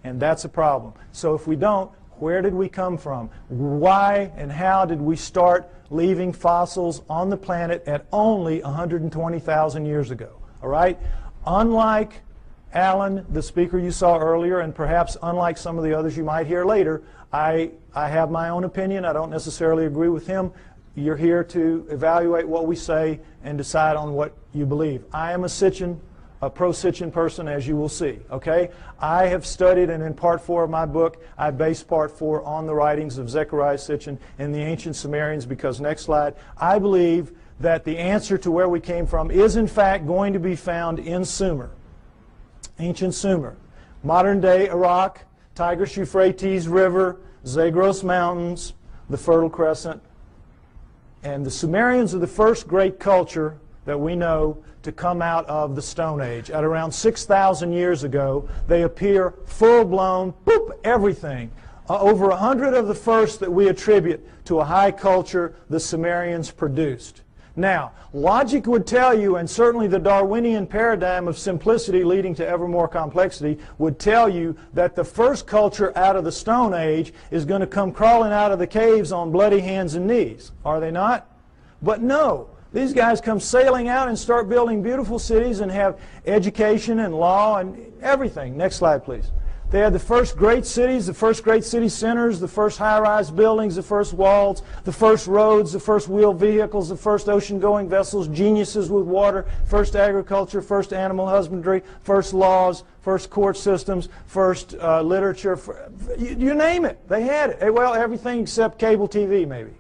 Speaker 2: And that's a problem. So if we don't, where did we come from? Why and how did we start leaving fossils on the planet at only 120,000 years ago? All right? Unlike Alan, the speaker you saw earlier, and perhaps unlike some of the others you might hear later, I have my own opinion. I don't necessarily agree with him. You're here to evaluate what we say and decide on what you believe. I am a pro-Sitchin person, as you will see. Okay? I have studied, and in part 4 of my book, I base part 4 on the writings of Zechariah Sitchin and the ancient Sumerians, because, next slide, I believe that the answer to where we came from is, in fact, going to be found in Sumer, ancient Sumer. Modern-day Iraq, Tigris-Euphrates River, Zagros Mountains, the Fertile Crescent. And the Sumerians are the first great culture that we know to come out of the Stone Age. At around 6,000 years ago, they appear full-blown, boop, everything. Over 100 of the first that we attribute to a high culture the Sumerians produced. Now, logic would tell you, and certainly the Darwinian paradigm of simplicity leading to ever more complexity would tell you, that the first culture out of the Stone Age is going to come crawling out of the caves on bloody hands and knees. Are they not? But no. These guys come sailing out and start building beautiful cities and have education and law and everything. Next slide, please. They had the first great cities, the first great city centers, the first high-rise buildings, the first walls, the first roads, the first wheeled vehicles, the first ocean-going vessels, geniuses with water, first agriculture, first animal husbandry, first laws, first court systems, first literature. You name it. They had it. Well, everything except cable TV, maybe.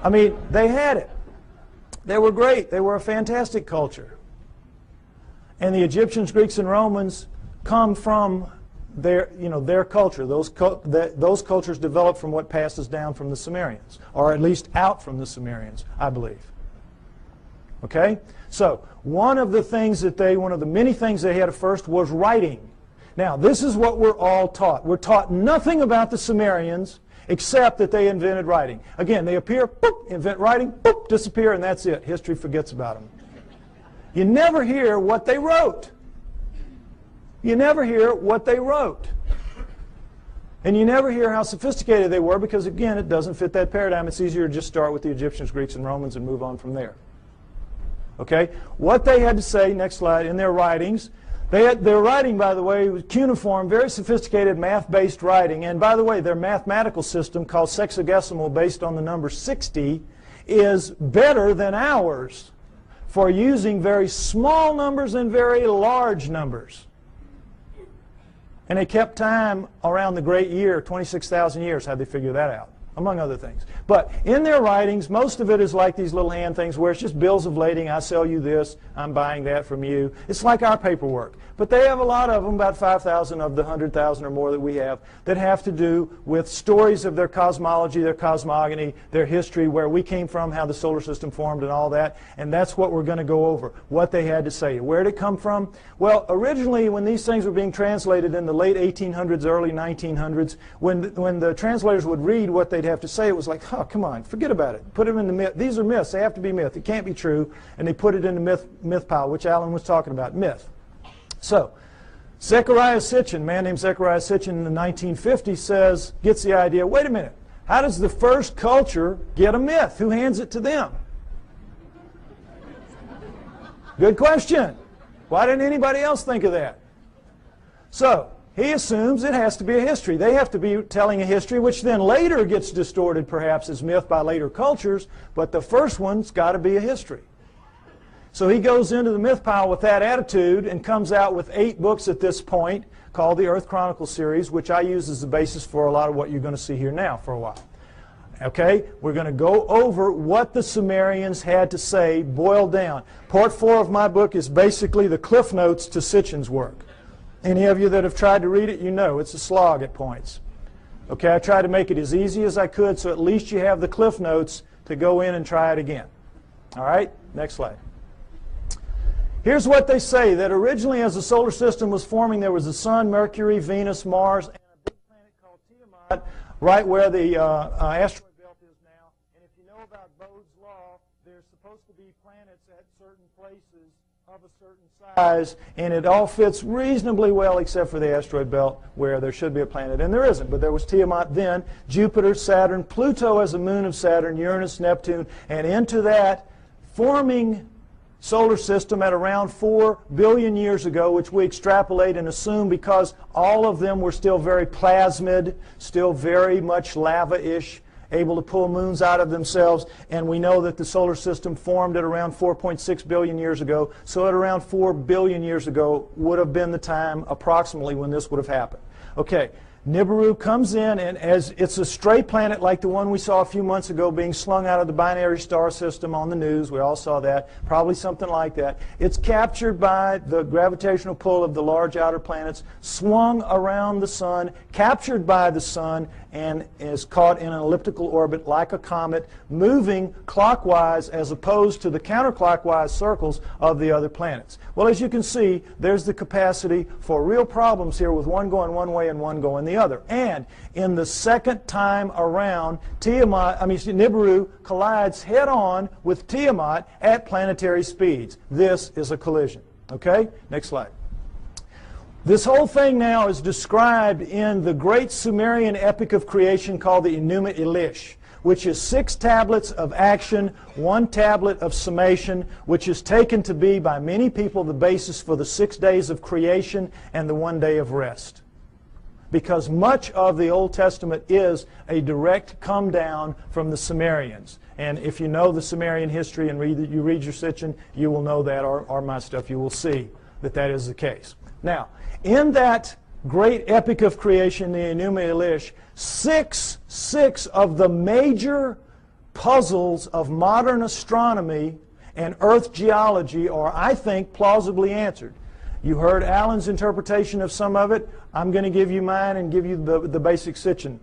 Speaker 2: I mean, they had it. They were great. They were a fantastic culture. And the Egyptians, Greeks, and Romans come from their culture. Those cultures developed from what passes down from the Sumerians, or at least out from the Sumerians, I believe. Okay? So, one of the many things they had at first was writing. Now, this is what we're all taught. We're taught nothing about the Sumerians except that they invented writing. Again, they appear, boop, invent writing, boop, disappear, and that's it. History forgets about them. You never hear what they wrote. You never hear what they wrote. And you never hear how sophisticated they were, because, again, it doesn't fit that paradigm. It's easier to just start with the Egyptians, Greeks, and Romans and move on from there. Okay? What they had to say, next slide, in their writings, their writing, by the way, was cuneiform, very sophisticated math-based writing. And, by the way, their mathematical system, called sexagesimal, based on the number 60, is better than ours for using very small numbers and very large numbers. And they kept time around the great year, 26,000 years. How'd they figure that out? Among other things. But in their writings, most of it is like these little hand things where it's just bills of lading. I sell you this. I'm buying that from you. It's like our paperwork. But they have a lot of them, about 5,000 of the 100,000 or more that we have, that have to do with stories of their cosmology, their cosmogony, their history, where we came from, how the solar system formed, and all that. And that's what we're going to go over, what they had to say. Where did it come from? Well, originally, when these things were being translated in the late 1800s, early 1900s, when the translators would read what they'd have to say, it was like, oh, come on, forget about it. Put them in the myth. These are myths. They have to be myth. It can't be true. And they put it in the myth pile, which Alan was talking about, myth. So, Zechariah Sitchin, a man named Zechariah Sitchin in the 1950s gets the idea, wait a minute, how does the first culture get a myth? Who hands it to them? Good question. Why didn't anybody else think of that? So, he assumes it has to be a history. They have to be telling a history, which then later gets distorted perhaps as myth by later cultures, but the first one's got to be a history. So he goes into the myth pile with that attitude and comes out with 8 books at this point called the Earth Chronicles series, which I use as the basis for a lot of what you're going to see here now for a while. Okay? We're going to go over what the Sumerians had to say, boiled down. Part 4 of my book is basically the cliff notes to Sitchin's work. Any of you that have tried to read it, you know it's a slog at points. Okay, I tried to make it as easy as I could so at least you have the cliff notes to go in and try it again. All right, next slide. Here's what they say, that originally as the solar system was forming, there was the Sun, Mercury, Venus, Mars, and a big planet called Tiamat, right where the asteroid belt is now. And if you know about Bode's law, there's supposed to be planets at certain places of a certain size, and it all fits reasonably well except for the asteroid belt where there should be a planet, and there isn't. But there was Tiamat then, Jupiter, Saturn, Pluto as a moon of Saturn, Uranus, Neptune, and into that forming solar system at around 4 billion years ago, which we extrapolate and assume because all of them were still very plasmid, still very much lava-ish, able to pull moons out of themselves, and we know that the solar system formed at around 4.6 billion years ago, so at around 4 billion years ago would have been the time approximately when this would have happened. Okay, Nibiru comes in, and as it's a stray planet like the one we saw a few months ago being slung out of the binary star system on the news, we all saw that, probably something like that. It's captured by the gravitational pull of the large outer planets, swung around the sun, captured by the sun, and is caught in an elliptical orbit like a comet, moving clockwise as opposed to the counterclockwise circles of the other planets. Well, as you can see, there's the capacity for real problems here with one going one way and one going the other. And in the second time around, Nibiru collides head-on with Tiamat at planetary speeds. This is a collision. Okay? Next slide. This whole thing now is described in the great Sumerian epic of creation called the Enuma Elish, which is 6 tablets of action, 1 tablet of summation, which is taken to be by many people the basis for the 6 days of creation and the 1 day of rest. Because much of the Old Testament is a direct come down from the Sumerians. And if you know the Sumerian history and you read your Sitchin, you will know that, or my stuff, you will see that that is the case. Now, in that great epic of creation, the Enuma Elish, six of the major puzzles of modern astronomy and Earth geology are, I think, plausibly answered. You heard Alan's interpretation of some of it. I'm going to give you mine and give you the basic Sitchin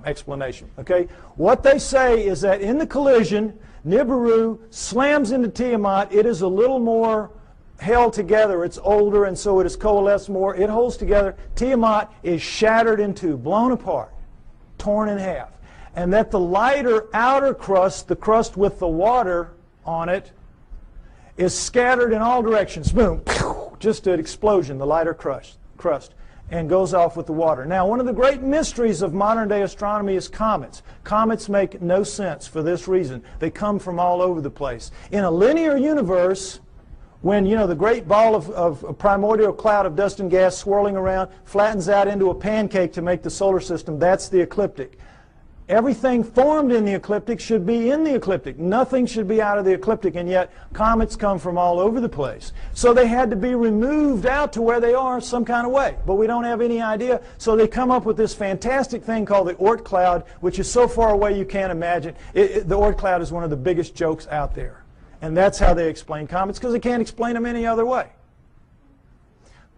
Speaker 2: explanation. Okay? What they say is that in the collision, Nibiru slams into Tiamat. It is a little more held together. It's older, and so it is coalesced more. It holds together. Tiamat is shattered in two, blown apart, torn in half. And that the lighter outer crust, the crust with the water on it, is scattered in all directions. Boom. Just an explosion, the lighter crust, and goes off with the water. Now, one of the great mysteries of modern-day astronomy is comets. Comets make no sense for this reason. They come from all over the place. In a linear universe, when, you know, the great ball of a primordial cloud of dust and gas swirling around flattens out into a pancake to make the solar system, that's the ecliptic. Everything formed in the ecliptic should be in the ecliptic. Nothing should be out of the ecliptic, and yet comets come from all over the place. So they had to be removed out to where they are some kind of way, but we don't have any idea. So they come up with this fantastic thing called the Oort cloud, which is so far away you can't imagine. The Oort cloud is one of the biggest jokes out there. And that's how they explain comets, because they can't explain them any other way.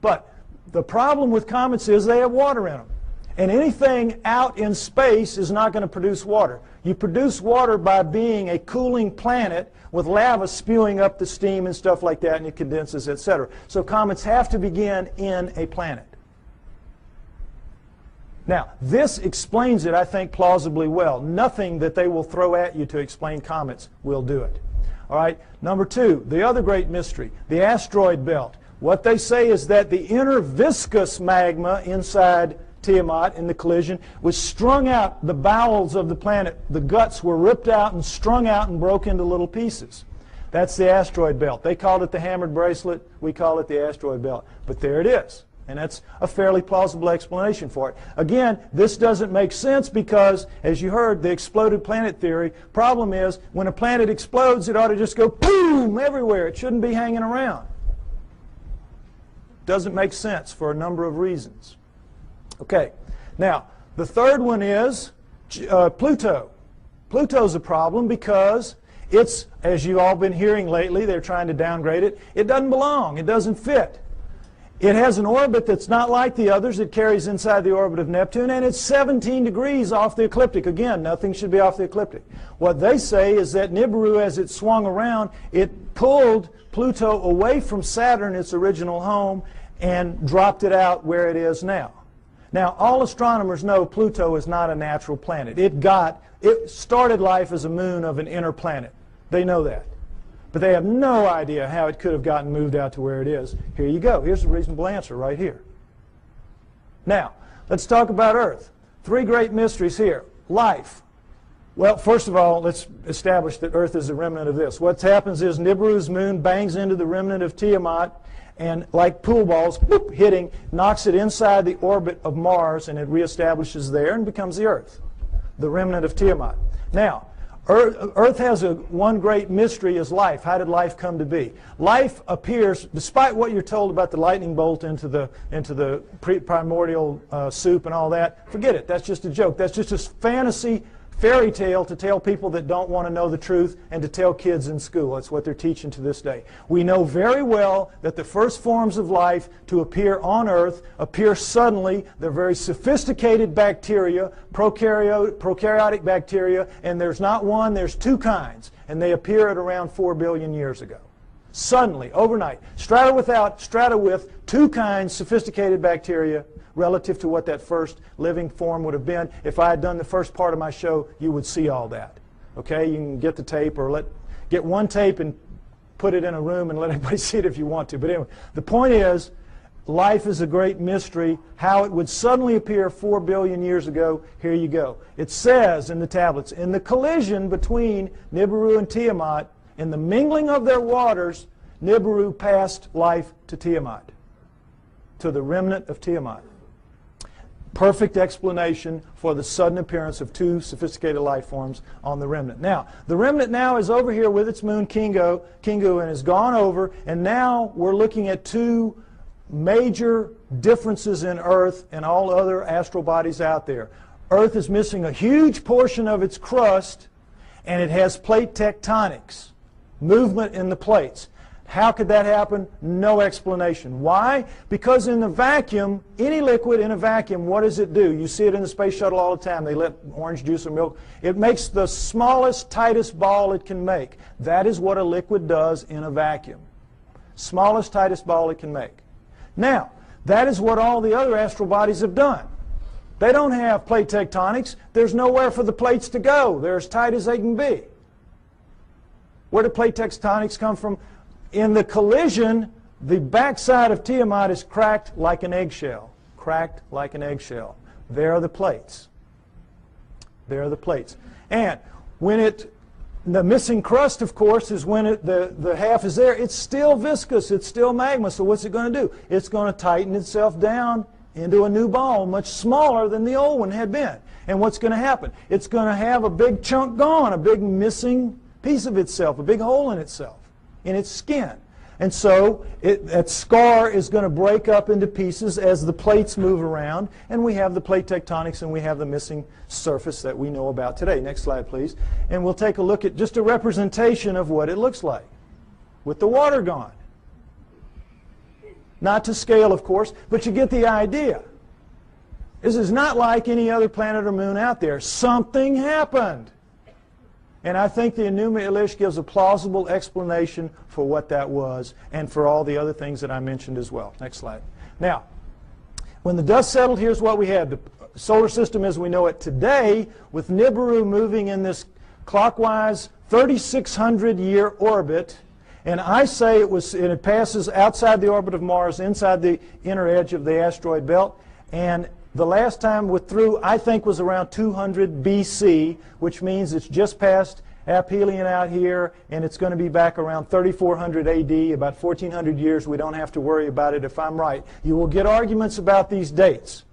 Speaker 2: But the problem with comets is they have water in them. And anything out in space is not going to produce water. You produce water by being a cooling planet with lava spewing up the steam and stuff like that, and it condenses, etc. So comets have to begin in a planet. Now, this explains it, I think, plausibly well. Nothing that they will throw at you to explain comets will do it. All right, number 2, the other great mystery, the asteroid belt. What they say is that the inner viscous magma inside Tiamat in the collision was strung out the bowels of the planet. The guts were ripped out and strung out and broke into little pieces. That's the asteroid belt. They called it the hammered bracelet. We call it the asteroid belt. But there it is. And that's a fairly plausible explanation for it. Again, this doesn't make sense because, as you heard, the exploded planet theory. Problem is, when a planet explodes, it ought to just go boom everywhere. It shouldn't be hanging around. Doesn't make sense for a number of reasons. Okay, now, the third one is Pluto. Pluto's a problem because it's, as you've all been hearing lately, they're trying to downgrade it. It doesn't belong. It doesn't fit. It has an orbit that's not like the others. It carries inside the orbit of Neptune, and it's 17 degrees off the ecliptic. Again, nothing should be off the ecliptic. What they say is that Nibiru, as it swung around, it pulled Pluto away from Saturn, its original home, and dropped it out where it is now. Now, all astronomers know Pluto is not a natural planet. It started life as a moon of an inner planet. They know that. But they have no idea how it could have gotten moved out to where it is. Here you go. Here's the reasonable answer right here. Now, let's talk about Earth. Three great mysteries here. Life. Well, first of all, let's establish that Earth is a remnant of this. What happens is Nibiru's moon bangs into the remnant of Tiamat, and like pool balls, whoop, hitting, knocks it inside the orbit of Mars, and it reestablishes there and becomes the Earth, the remnant of Tiamat. Now, Earth has one great mystery is life. How did life come to be? Life appears, despite what you're told about the lightning bolt into the primordial soup and all that, forget it. That's just a joke. That's just a fantasy fairy tale to tell people that don't want to know the truth and to tell kids in school. That's what they're teaching to this day. We know very well that the first forms of life to appear on Earth appear suddenly. They're very sophisticated bacteria, prokaryotic bacteria, and there's not one, there's two kinds, and they appear at around 4 billion years ago. Suddenly, overnight, strata with two kinds, sophisticated bacteria, relative to what that first living form would have been. If I had done the first part of my show, you would see all that. Okay, you can get the tape or get one tape and put it in a room and let everybody see it if you want to. But anyway, the point is, life is a great mystery. How it would suddenly appear 4 billion years ago, here you go. It says in the tablets, in the collision between Nibiru and Tiamat, in the mingling of their waters, Nibiru passed life to Tiamat, to the remnant of Tiamat. Perfect explanation for the sudden appearance of two sophisticated life forms on the remnant. Now, the remnant now is over here with its moon Kingu and has gone over, and now we're looking at two major differences in Earth and all other astral bodies out there. Earth is missing a huge portion of its crust, and it has plate tectonics, movement in the plates. How could that happen? No explanation. Why? Because in the vacuum, any liquid in a vacuum, what does it do? You see it in the space shuttle all the time. They let orange juice or milk. It makes the smallest, tightest ball it can make. That is what a liquid does in a vacuum. Smallest, tightest ball it can make. Now, that is what all the other astral bodies have done. They don't have plate tectonics. There's nowhere for the plates to go. They're as tight as they can be. Where do plate tectonics come from? In the collision, the backside of Tiamat is cracked like an eggshell. Cracked like an eggshell. There are the plates. There are the plates. And when the missing crust, of course, is when the half is there. It's still viscous. It's still magma. So what's it going to do? It's going to tighten itself down into a new ball, much smaller than the old one had been. And what's going to happen? It's going to have a big chunk gone, a big missing piece of itself, a big hole in itself, in its skin. And so that scar is going to break up into pieces as the plates move around, and we have the plate tectonics and we have the missing surface that we know about today. Next slide, please. And we'll take a look at just a representation of what it looks like with the water gone. Not to scale, of course, but you get the idea. This is not like any other planet or moon out there. Something happened. And I think the Enuma Elish gives a plausible explanation for what that was and for all the other things that I mentioned as well. Next slide. Now, when the dust settled, here's what we had. The solar system as we know it today, with Nibiru moving in this clockwise 3,600-year orbit. And I say it passes outside the orbit of Mars, inside the inner edge of the asteroid belt. And the last time we're through, I think, was around 200 BC, which means it's just past aphelion out here, and it's going to be back around 3400 AD, about 1400 years. We don't have to worry about it if I'm right. You will get arguments about these dates.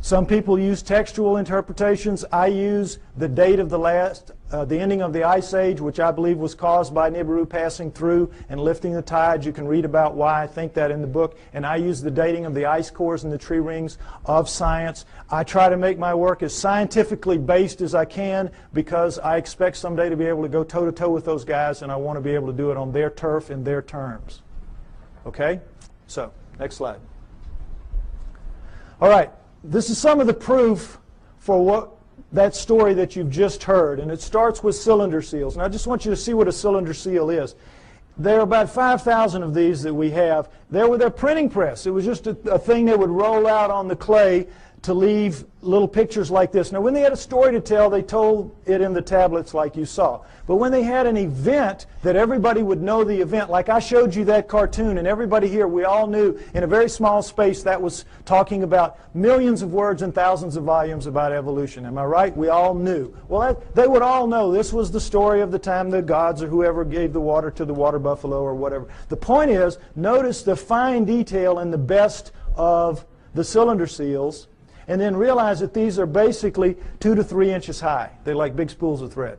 Speaker 2: Some people use textual interpretations. I use the date of the last the ending of the Ice Age, which I believe was caused by Nibiru passing through and lifting the tides. You can read about why I think that in the book. And I use the dating of the ice cores and the tree rings of science. I try to make my work as scientifically based as I can because I expect someday to be able to go toe-to-toe with those guys, and I want to be able to do it on their turf in their terms. Okay? So, next slide. All right. This is some of the proof for that story that you've just heard, and it starts with cylinder seals. And I just want you to see what a cylinder seal is. There are about 5,000 of these that we have. They're with their printing press. It was just a thing they would roll out on the clay to leave little pictures like this. Now, when they had a story to tell, they told it in the tablets like you saw. But when they had an event that everybody would know the event, like I showed you that cartoon, and everybody here, we all knew in a very small space that was talking about millions of words and thousands of volumes about evolution. Am I right? We all knew. Well, they would all know this was the story of the time the gods or whoever gave the water to the water buffalo or whatever. The point is, notice the fine detail in the best of the cylinder seals, and then realize that these are basically 2 to 3 inches high. They're like big spools of thread.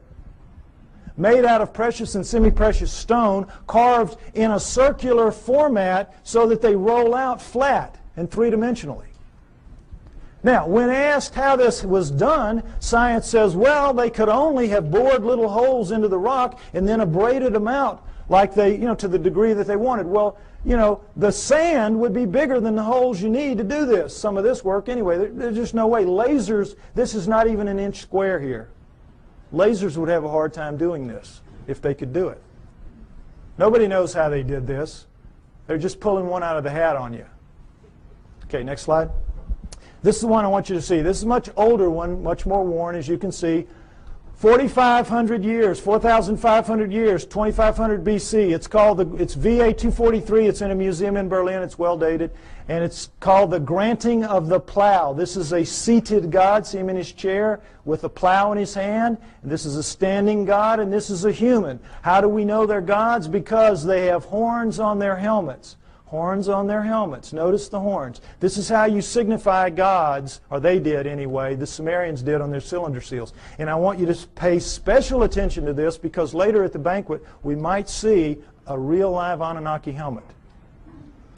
Speaker 2: Made out of precious and semi-precious stone, carved in a circular format so that they roll out flat and three-dimensionally. Now, when asked how this was done, science says, well, they could only have bored little holes into the rock and then abraded them out like they, to the degree that they wanted. Well, the sand would be bigger than the holes you need to do this, some of this work anyway. There's just no way. Lasers, this is not even an inch square here. Lasers would have a hard time doing this if they could do it. Nobody knows how they did this. They're just pulling one out of the hat on you. Okay, next slide. This is the one I want you to see. This is a much older one, much more worn, as you can see. 4,500 years, 4,500 years, 2,500 BC. It's called it's VA 243. It's in a museum in Berlin. It's well dated. And it's called the Granting of the Plow. This is a seated God. See him in his chair with a plow in his hand. And this is a standing God, and this is a human. How do we know they're gods? Because they have horns on their helmets. Horns on their helmets. Notice the horns. This is how you signify gods, or they did anyway, the Sumerians did on their cylinder seals. And I want you to pay special attention to this because later at the banquet we might see a real live Anunnaki helmet.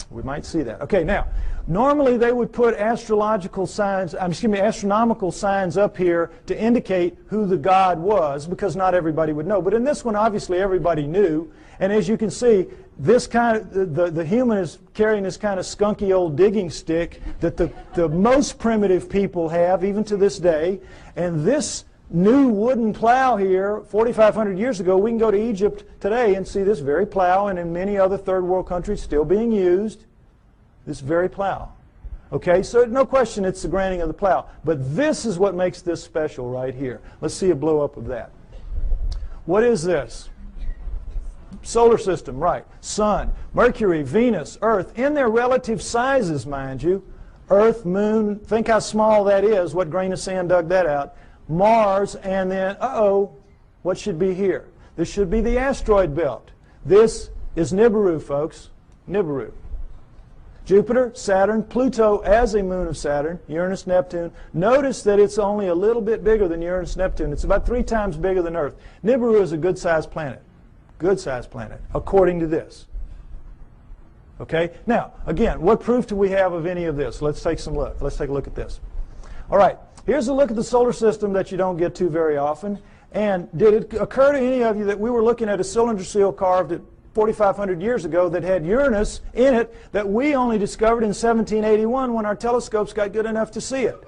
Speaker 2: We might see that. Okay, now, normally they would put astronomical signs up here to indicate who the god was because not everybody would know. But in this one, obviously everybody knew. And as you can see, this the human is carrying this kind of skunky old digging stick that the most primitive people have, even to this day. And this new wooden plow here, 4,500 years ago, we can go to Egypt today and see this very plow, and in many other third world countries still being used, this very plow. Okay, so no question it's the granting of the plow. But this is what makes this special right here. Let's see a blow-up of that. What is this? Solar system, right. Sun, Mercury, Venus, Earth, in their relative sizes, mind you. Earth, Moon, think how small that is. What grain of sand dug that out? Mars, and then, what should be here? This should be the asteroid belt. This is Nibiru, folks. Nibiru. Jupiter, Saturn, Pluto as a moon of Saturn, Uranus, Neptune. Notice that it's only a little bit bigger than Uranus, Neptune. It's about 3 times bigger than Earth. Nibiru is a good-sized planet. Good-sized planet, according to this. Okay? Now, again, what proof do we have of any of this? Let's take some look. Let's take a look at this. All right. Here's a look at the solar system that you don't get to very often. And did it occur to any of you that we were looking at a cylinder seal carved at 4,500 years ago that had Uranus in it that we only discovered in 1781 when our telescopes got good enough to see it?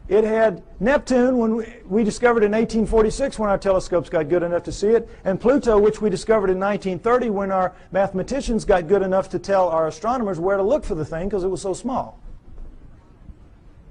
Speaker 2: It had Neptune, when we discovered in 1846 when our telescopes got good enough to see it, and Pluto, which we discovered in 1930 when our mathematicians got good enough to tell our astronomers where to look for the thing because it was so small.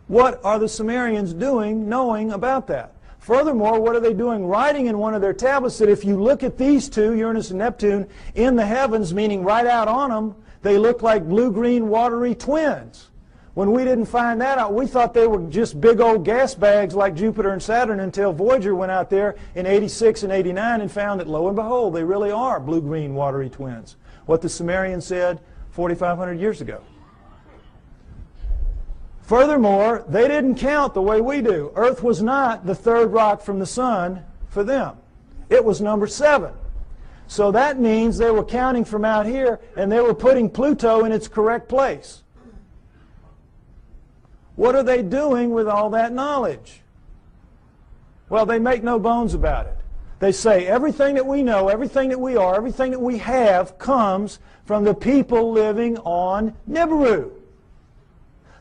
Speaker 2: What are the Sumerians doing knowing about that? Furthermore, what are they doing writing in one of their tablets that if you look at these two, Uranus and Neptune, in the heavens, meaning right out on them, they look like blue-green watery twins? When we didn't find that out, we thought they were just big old gas bags like Jupiter and Saturn until Voyager went out there in 86 and 89 and found that, lo and behold, they really are blue-green watery twins. What the Sumerians said 4,500 years ago. Furthermore, they didn't count the way we do. Earth was not the third rock from the sun for them. It was number 7. So that means they were counting from out here and they were putting Pluto in its correct place. What are they doing with all that knowledge? Well, they make no bones about it. They say everything that we know, everything that we are, everything that we have comes from the people living on Nibiru.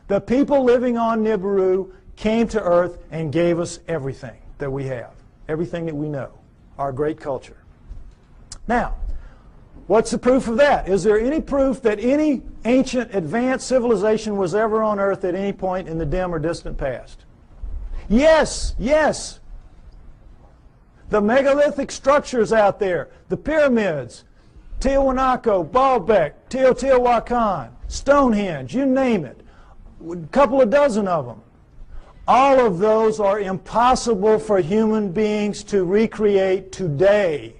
Speaker 2: The people living on Nibiru came to Earth and gave us everything that we have, everything that we know, our great culture. Now, what's the proof of that? Is there any proof that any ancient advanced civilization was ever on Earth at any point in the dim or distant past? Yes, yes. The megalithic structures out there, the pyramids, Tiwanaku, Baalbek, Teotihuacan, Stonehenge, you name it, a couple of dozen of them. All of those are impossible for human beings to recreate today.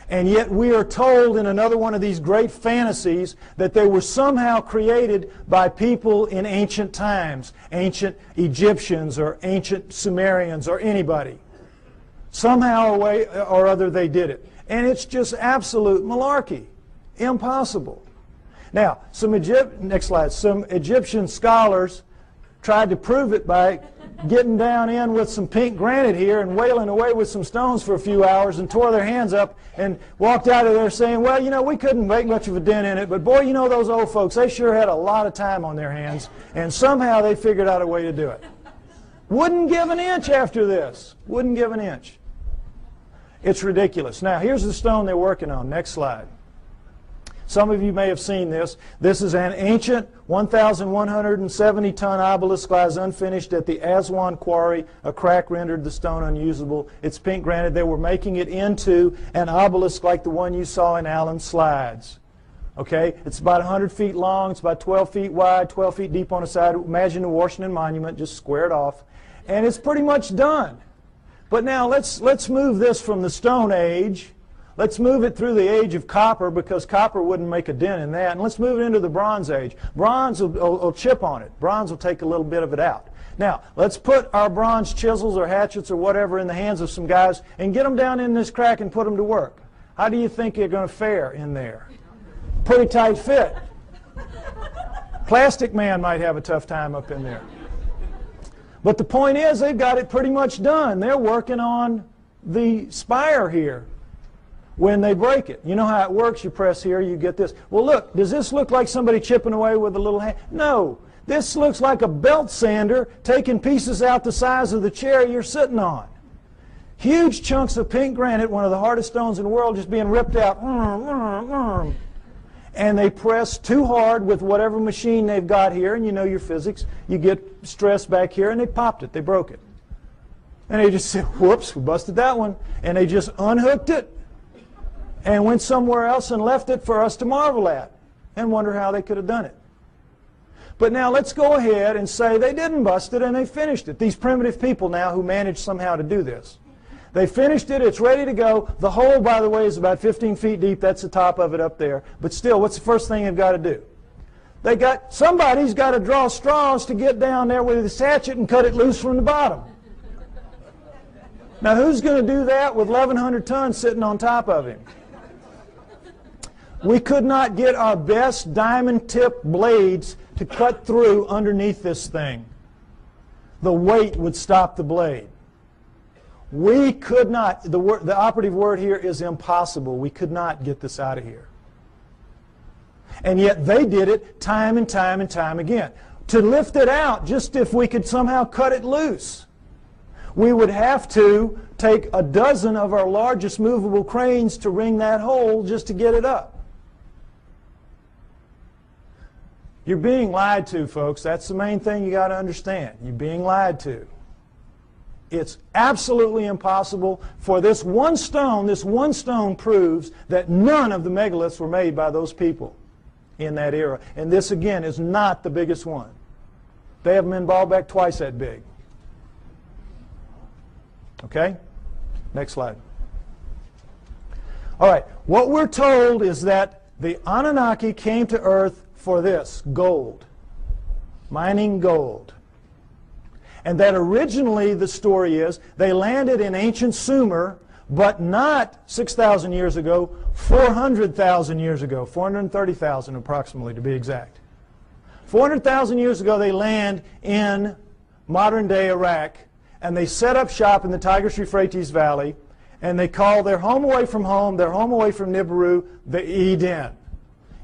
Speaker 2: And yet we are told in another one of these great fantasies that they were somehow created by people in ancient times, ancient Egyptians or ancient Sumerians or anybody. Somehow or other they did it. And it's just absolute malarkey. Impossible. Now, next slide. Some Egyptian scholars tried to prove it by getting down in with some pink granite here and wailing away with some stones for a few hours and tore their hands up and walked out of there saying, well, you know, we couldn't make much of a dent in it, but boy, you know, those old folks, they sure had a lot of time on their hands, and somehow they figured out a way to do it. Wouldn't give an inch after this. Wouldn't give an inch. It's ridiculous. Now, here's the stone they're working on. Next slide. Some of you may have seen this. This is an ancient 1,170-ton obelisk lies unfinished at the Aswan quarry. A crack rendered the stone unusable. It's pink granite. They were making it into an obelisk like the one you saw in Allen's slides. Okay? It's about 100 feet long. It's about 12 feet wide, 12 feet deep on the side. Imagine the Washington Monument just squared off. And it's pretty much done. But now let's move this from the Stone Age. Let's move it through the age of copper, because copper wouldn't make a dent in that. And let's move it into the Bronze Age. Bronze will chip on it. Bronze will take a little bit of it out. Now, let's put our bronze chisels or hatchets or whatever in the hands of some guys and get them down in this crack and put them to work. How do you think you're going to fare in there? Pretty tight fit. Plastic Man might have a tough time up in there. But the point is, they've got it pretty much done. They're working on the spire here. When they break it, you know how it works. You press here, you get this. Well, look, does this look like somebody chipping away with a little hand? No. This looks like a belt sander taking pieces out the size of the chair you're sitting on. Huge chunks of pink granite, one of the hardest stones in the world, just being ripped out. And they press too hard with whatever machine they've got here, and you know your physics. You get stress back here, and they popped it. They broke it. And they just said, whoops, we busted that one. And they just unhooked it and went somewhere else and left it for us to marvel at and wonder how they could have done it. But now let's go ahead and say they didn't bust it and they finished it. These primitive people now who managed somehow to do this. They finished it, it's ready to go. The hole, by the way, is about 15 feet deep. That's the top of it up there. But still, what's the first thing they've got to do? Somebody's got to draw straws to get down there with his hatchet and cut it loose from the bottom. Now who's going to do that with 1,100 tons sitting on top of him? We could not get our best diamond-tipped blades to cut through underneath this thing. The weight would stop the blade. We could not, the operative word here is impossible. We could not get this out of here. And yet they did it time and time and time again. To lift it out, just if we could somehow cut it loose, we would have to take a dozen of our largest movable cranes to wring that hole just to get it up. You're being lied to, folks. That's the main thing you got to understand. You're being lied to. It's absolutely impossible for this one stone proves that none of the megaliths were made by those people in that era. And this, again, is not the biggest one. They have them in Baalbek twice that big. Okay? Next slide. All right. What we're told is that the Anunnaki came to Earth for this, gold. Mining gold. And that originally, the story is, they landed in ancient Sumer, but not 6,000 years ago, 400,000 years ago, 430,000 approximately to be exact. 400,000 years ago they land in modern-day Iraq, and they set up shop in the Tigris-Euphrates Valley, and they call their home away from home, their home away from Nibiru, the Eden.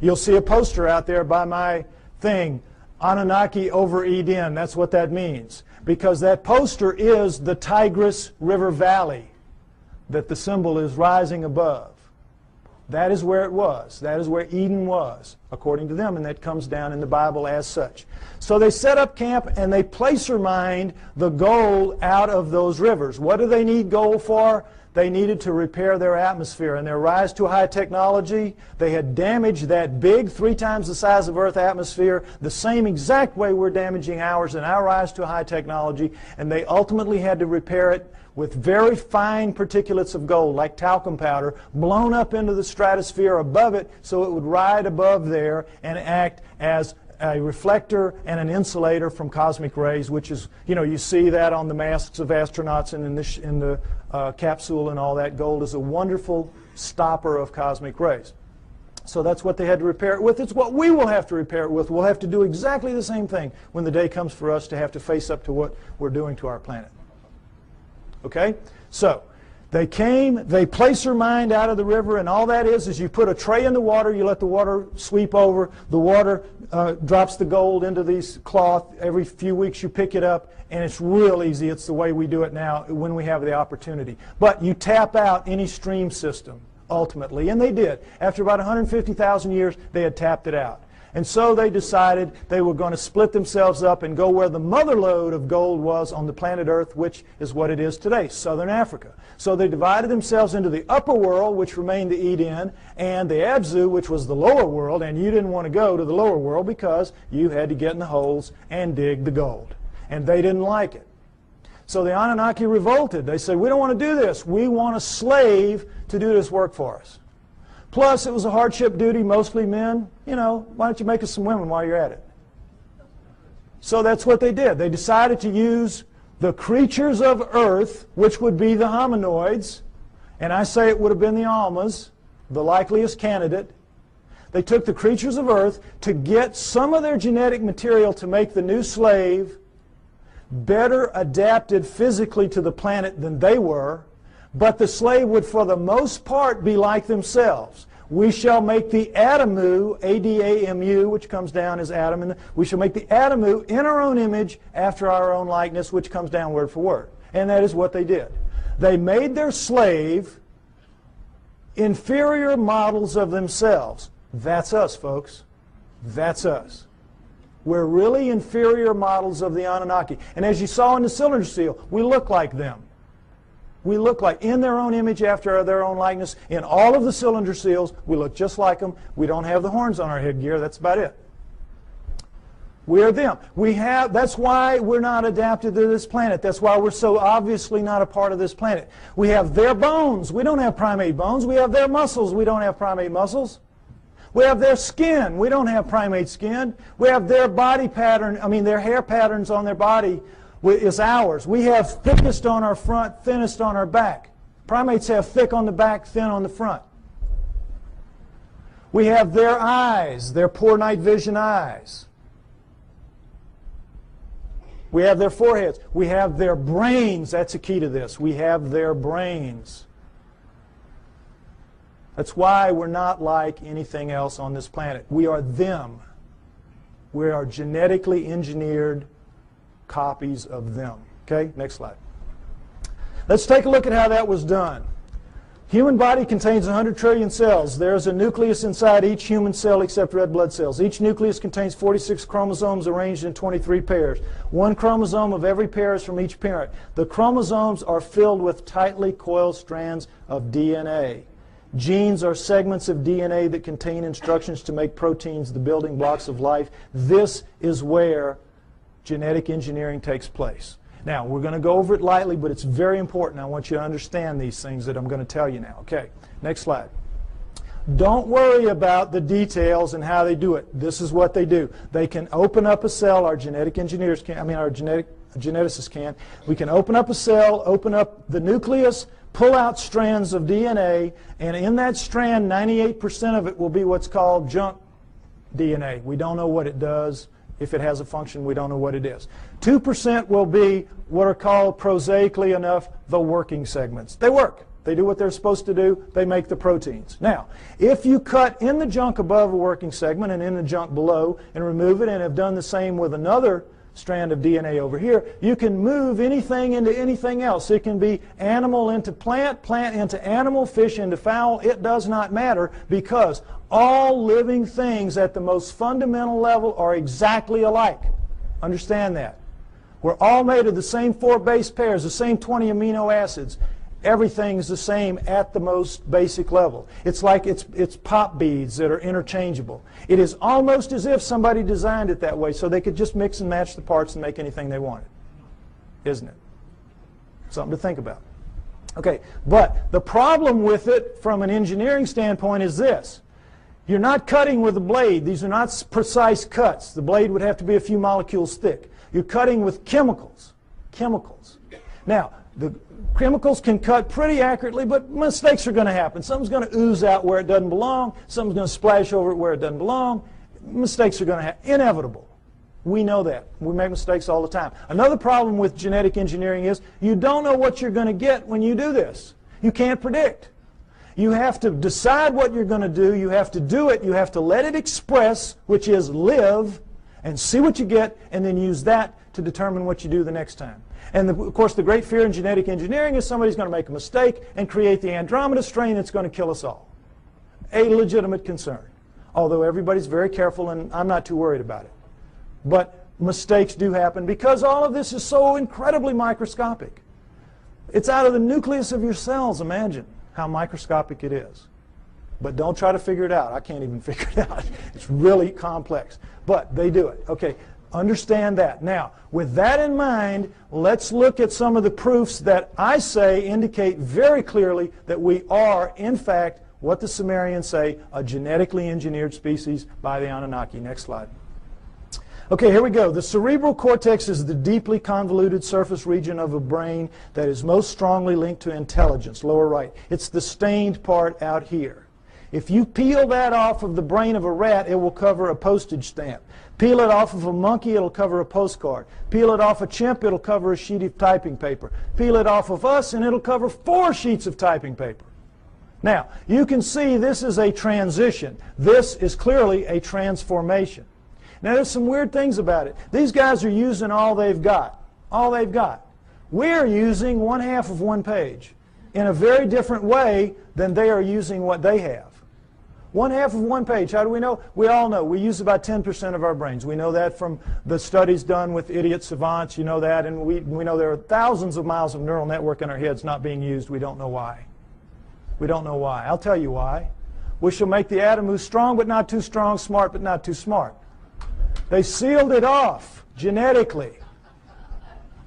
Speaker 2: You'll see a poster out there by my thing, Anunnaki over Eden. That's what that means, because that poster is the Tigris River Valley that the symbol is rising above. That is where it was. That is where Eden was, according to them, and that comes down in the Bible as such. So they set up camp and they placer mined the gold out of those rivers. What do they need gold for? They needed to repair their atmosphere. And their rise to high technology, they had damaged that big, 3 times the size of Earth atmosphere, the same exact way we're damaging ours in our rise to high technology, and they ultimately had to repair it with very fine particulates of gold, like talcum powder, blown up into the stratosphere above it so it would ride above there and act as a reflector and an insulator from cosmic rays, which is, you see that on the masks of astronauts and in the capsule and all that. Gold is a wonderful stopper of cosmic rays. So that's what they had to repair it with. It's what we will have to repair it with. We'll have to do exactly the same thing when the day comes for us to have to face up to what we're doing to our planet. Okay? So they came, they placer mined out of the river, and all that is you put a tray in the water, you let the water sweep over, the water drops the gold into these cloth. Every few weeks you pick it up, and it's real easy. It's the way we do it now when we have the opportunity. But you tap out any stream system, ultimately, and they did. After about 150,000 years, they had tapped it out. And so they decided they were going to split themselves up and go where the mother lode of gold was on the planet Earth, which is what it is today, southern Africa. So they divided themselves into the upper world, which remained the Eden, and the Abzu, which was the lower world, and you didn't want to go to the lower world because you had to get in the holes and dig the gold. And they didn't like it. So the Anunnaki revolted. They said, we don't want to do this. We want a slave to do this work for us. Plus, it was a hardship duty, mostly men. Why don't you make us some women while you're at it? So that's what they did. They decided to use the creatures of Earth, which would be the hominoids, and I say it would have been the Almas, the likeliest candidate. They took the creatures of Earth to get some of their genetic material to make the new slave better adapted physically to the planet than they were, but the slave would for the most part be like themselves. We shall make the Adamu, A-D-A-M-U, which comes down as Adam, and we shall make the Adamu in our own image after our own likeness, which comes down word for word. And that is what they did. They made their slave inferior models of themselves. That's us, folks. That's us. We're really inferior models of the Anunnaki. And as you saw in the cylinder seal, we look like them. We look like, in their own image after their own likeness. In all of the cylinder seals, we look just like them. We don't have the horns on our headgear. That's about it. We are them. That's why we're not adapted to this planet. That's why we're so obviously not a part of this planet. We have their bones. We don't have primate bones. We have their muscles. We don't have primate muscles. We have their skin. We don't have primate skin. We have their body pattern, their hair patterns on their body is ours. We have thickest on our front, thinnest on our back. Primates have thick on the back, thin on the front. We have their eyes, their poor night vision eyes. We have their foreheads. We have their brains. That's a key to this. We have their brains. That's why we're not like anything else on this planet. We are them. We are genetically engineered copies of them. Okay, next slide. Let's take a look at how that was done. Human body contains 100 trillion cells. There's a nucleus inside each human cell except red blood cells. Each nucleus contains 46 chromosomes arranged in 23 pairs. One chromosome of every pair is from each parent. The chromosomes are filled with tightly coiled strands of DNA. Genes are segments of DNA that contain instructions to make proteins, the building blocks of life. This is where genetic engineering takes place. Now, we're going to go over it lightly, but it's very important. I want you to understand these things that I'm going to tell you now. Okay, next slide. Don't worry about the details and how they do it. This is what they do. They can open up a cell, our genetic engineers can, our genetic a geneticist can. We can open up a cell, open up the nucleus, pull out strands of DNA, and in that strand, 98% of it will be what's called junk DNA. We don't know what it does. If it has a function, we don't know what it is. 2% will be what are called, prosaically enough, the working segments. They work. They do what they're supposed to do. They make the proteins. Now, if you cut in the junk above a working segment and in the junk below and remove it and have done the same with another strand of DNA over here, you can move anything into anything else. It can be animal into plant, plant into animal, fish into fowl. It does not matter, because all living things at the most fundamental level are exactly alike. Understand that. We're all made of the same 4 base pairs, the same 20 amino acids. Everything's the same at the most basic level. It's like it's pop beads that are interchangeable. It is almost as if somebody designed it that way so they could just mix and match the parts and make anything they wanted. Isn't it? Something to think about. Okay, but the problem with it from an engineering standpoint is this. You're not cutting with a blade. These are not precise cuts. The blade would have to be a few molecules thick. You're cutting with chemicals. Chemicals. Now, the chemicals can cut pretty accurately, but mistakes are going to happen. Something's going to ooze out where it doesn't belong. Something's going to splash over it where it doesn't belong. Mistakes are going to happen. Inevitable. We know that. We make mistakes all the time. Another problem with genetic engineering is you don't know what you're going to get when you do this. You can't predict. You have to decide what you're going to do. You have to do it. You have to let it express, which is live, and see what you get, and then use that to determine what you do the next time. And of course, the great fear in genetic engineering is somebody's going to make a mistake and create the Andromeda strain that's going to kill us all. A legitimate concern. Although everybody's very careful, and I'm not too worried about it. But mistakes do happen because all of this is so incredibly microscopic. It's out of the nucleus of your cells. Imagine how microscopic it is. But don't try to figure it out. I can't even figure it out. It's really complex. But they do it. Okay, understand that. Now, with that in mind, let's look at some of the proofs that I say indicate very clearly that we are, in fact, what the Sumerians say, a genetically engineered species by the Anunnaki. Next slide. Okay, here we go. The cerebral cortex is the deeply convoluted surface region of a brain that is most strongly linked to intelligence, lower right. It's the stained part out here. If you peel that off of the brain of a rat, it will cover a postage stamp. Peel it off of a monkey, it'll cover a postcard. Peel it off a chimp, it'll cover a sheet of typing paper. Peel it off of us, and it'll cover 4 sheets of typing paper. Now, you can see this is a transition. This is clearly a transformation. Now, there's some weird things about it. These guys are using all they've got. All they've got. We're using 1/2 of one page in a very different way than they are using what they have. 1/2 of one page. How do we know? We all know. We use about 10% of our brains. We know that from the studies done with idiot savants. You know that. And we know there are thousands of miles of neural network in our heads not being used. We don't know why. We don't know why. I'll tell you why. We shall make the atom who's strong but not too strong, smart but not too smart. They sealed it off genetically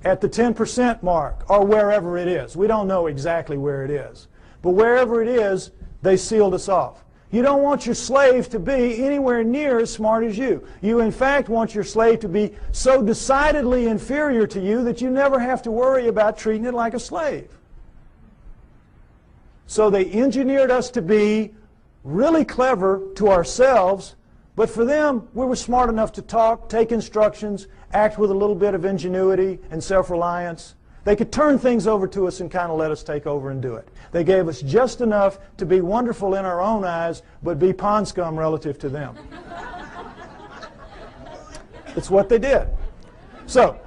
Speaker 2: at the 10% mark, or wherever it is. We don't know exactly where it is. But wherever it is, they sealed us off. You don't want your slave to be anywhere near as smart as you. You, in fact, want your slave to be so decidedly inferior to you that you never have to worry about treating it like a slave. So they engineered us to be really clever to ourselves, but for them, we were smart enough to talk, take instructions, act with a little bit of ingenuity and self-reliance. They could turn things over to us and kind of let us take over and do it. They gave us just enough to be wonderful in our own eyes, but be pond scum relative to them. It's what they did. So,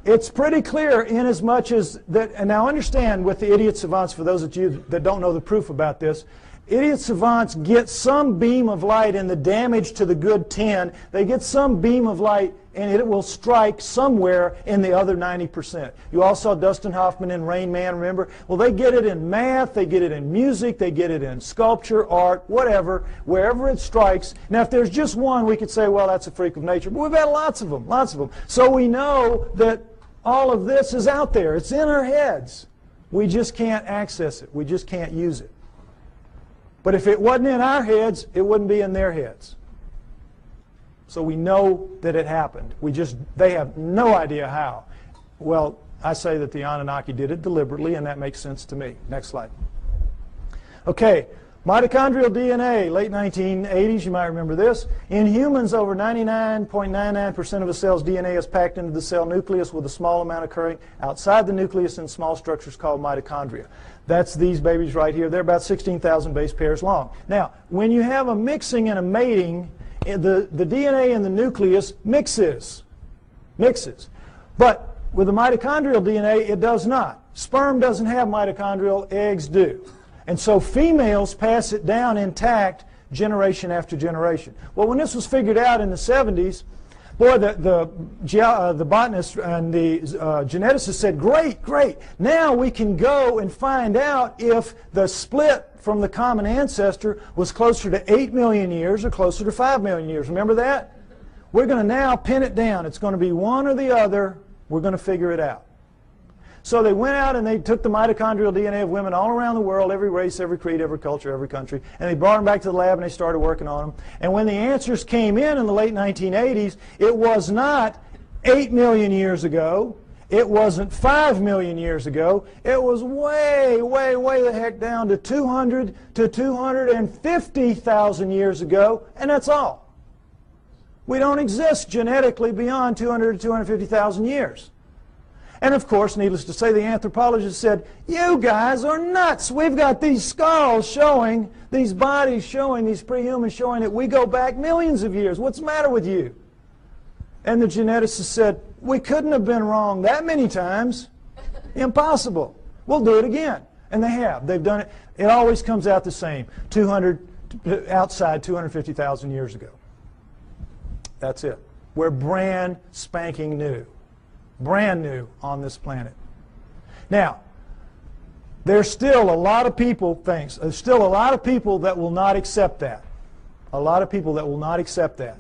Speaker 2: it's pretty clear in as much as that, and now understand with the idiot savants, for those of you that don't know the proof about this, idiot savants get some beam of light in the damage to the good 10. They get some beam of light and it will strike somewhere in the other 90%. You all saw Dustin Hoffman in Rain Man, remember? Well, they get it in math, they get it in music, they get it in sculpture, art, whatever, wherever it strikes. Now, if there's just one, we could say, well, that's a freak of nature. But we've had lots of them, lots of them. So we know that all of this is out there. It's in our heads. We just can't access it. We just can't use it. But if it wasn't in our heads, it wouldn't be in their heads. So we know that it happened. They have no idea how. Well, I say that the Anunnaki did it deliberately, and that makes sense to me. Next slide. Okay, mitochondrial DNA, late 1980s, you might remember this. In humans, over 99.99% of a cell's DNA is packed into the cell nucleus, with a small amount occurring outside the nucleus in small structures called mitochondria. That's these babies right here. They're about 16,000 base pairs long. Now, when you have a mixing and a mating, the DNA in the nucleus mixes. But with the mitochondrial DNA, it does not. Sperm doesn't have mitochondrial, eggs do. And so females pass it down intact generation after generation. Well, when this was figured out in the 70s, boy, the botanists and the geneticists said, great, now we can go and find out if the split from the common ancestor was closer to 8 million years or closer to 5 million years. Remember that? We're going to now pin it down. It's going to be one or the other. We're going to figure it out. So they went out and they took the mitochondrial DNA of women all around the world, every race, every creed, every culture, every country, and they brought them back to the lab and they started working on them. And when the answers came in the late 1980s, it was not 8 million years ago. It wasn't 5 million years ago. It was way the heck down to 200 to 250,000 years ago, and that's all. We don't exist genetically beyond 200 to 250,000 years. And of course, needless to say, the anthropologists said, you guys are nuts. We've got these skulls showing, these bodies showing, these prehumans showing that we go back millions of years. What's the matter with you? And the geneticists said, we couldn't have been wrong that many times. Impossible. We'll do it again. And they have. They've done it. It always comes out the same. Outside 250,000 years ago. That's it. We're brand spanking new. Brand new on this planet. Now, there's still a lot of people, there's still a lot of people that will not accept that. A lot of people that will not accept that.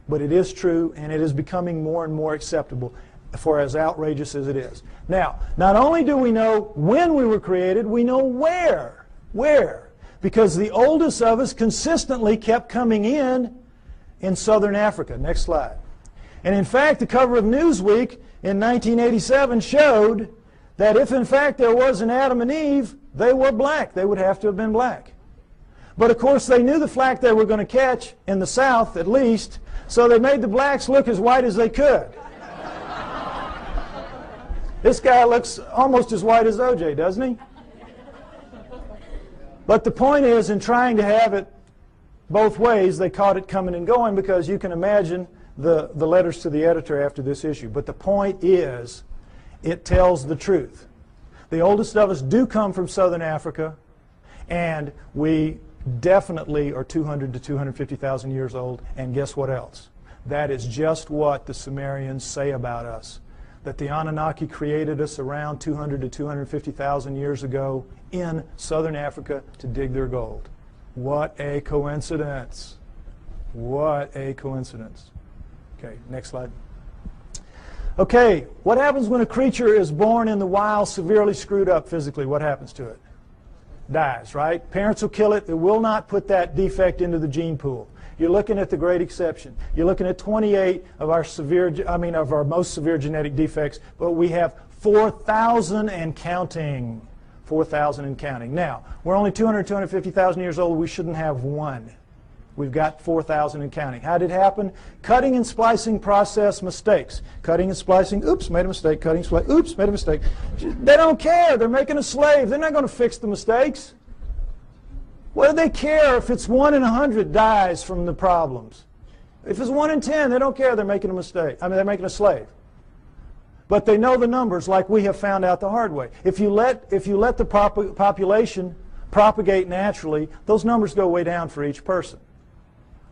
Speaker 2: But it is true, and it is becoming more and more acceptable, for as outrageous as it is. Now, not only do we know when we were created, we know where. Where? Because the oldest of us consistently kept coming in southern Africa. Next slide. And in fact, the cover of Newsweek in 1987 showed that if in fact there was an Adam and Eve, they were black. They would have to have been black. But of course they knew the flack they were going to catch, in the South at least, so they made the blacks look as white as they could. This guy looks almost as white as OJ, doesn't he? But the point is, in trying to have it both ways, they caught it coming and going, because you can imagine the letters to the editor after this issue. But the point is, it tells the truth. The oldest of us do come from southern Africa, and we definitely are 200 to 250,000 years old. And guess what else? That is just what the Sumerians say about us. That the Anunnaki created us around 200 to 250,000 years ago in southern Africa to dig their gold. What a coincidence. What a coincidence. Okay, next slide. Okay, what happens when a creature is born in the wild severely screwed up physically? What happens to it? Dies, right? Parents will kill it. They will not put that defect into the gene pool. You're looking at the great exception. You're looking at 28 of our most severe genetic defects, but we have 4,000 and counting. 4,000 and counting. Now, we're only 200, 250,000 years old. We shouldn't have one. We've got 4,000 and counting. How did it happen? Cutting and splicing process mistakes. Cutting and splicing, oops, made a mistake. Cutting, splicing, oops, made a mistake. They don't care. They're making a slave. They're not going to fix the mistakes. What do they care if it's 1 in 100 dies from the problems? If it's 1 in 10, they don't care. They're making a mistake. They're making a slave. But they know the numbers, like we have found out the hard way. If you let the population propagate naturally, those numbers go way down for each person.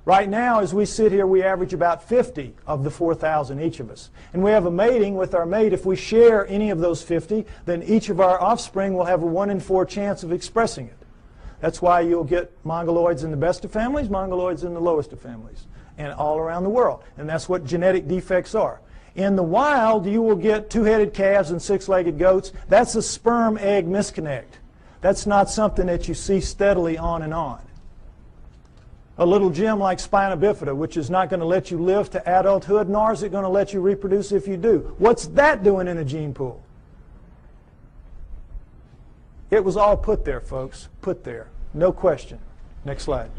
Speaker 2: Right now, as we sit here, we average about 50 of the 4,000 each of us. And we have a mating with our mate. If we share any of those 50, then each of our offspring will have a 1 in 4 chance of expressing it. That's why you'll get mongoloids in the best of families, mongoloids in the lowest of families, and all around the world. And that's what genetic defects are. In the wild, you will get 2-headed calves and 6-legged goats. That's a sperm-egg misconnect. That's not something that you see steadily on and on. a little gem like spina bifida, which is not going to let you live to adulthood, nor is it going to let you reproduce if you do. What's that doing in a gene pool? It was all put there, folks. Put there. No question. Next slide.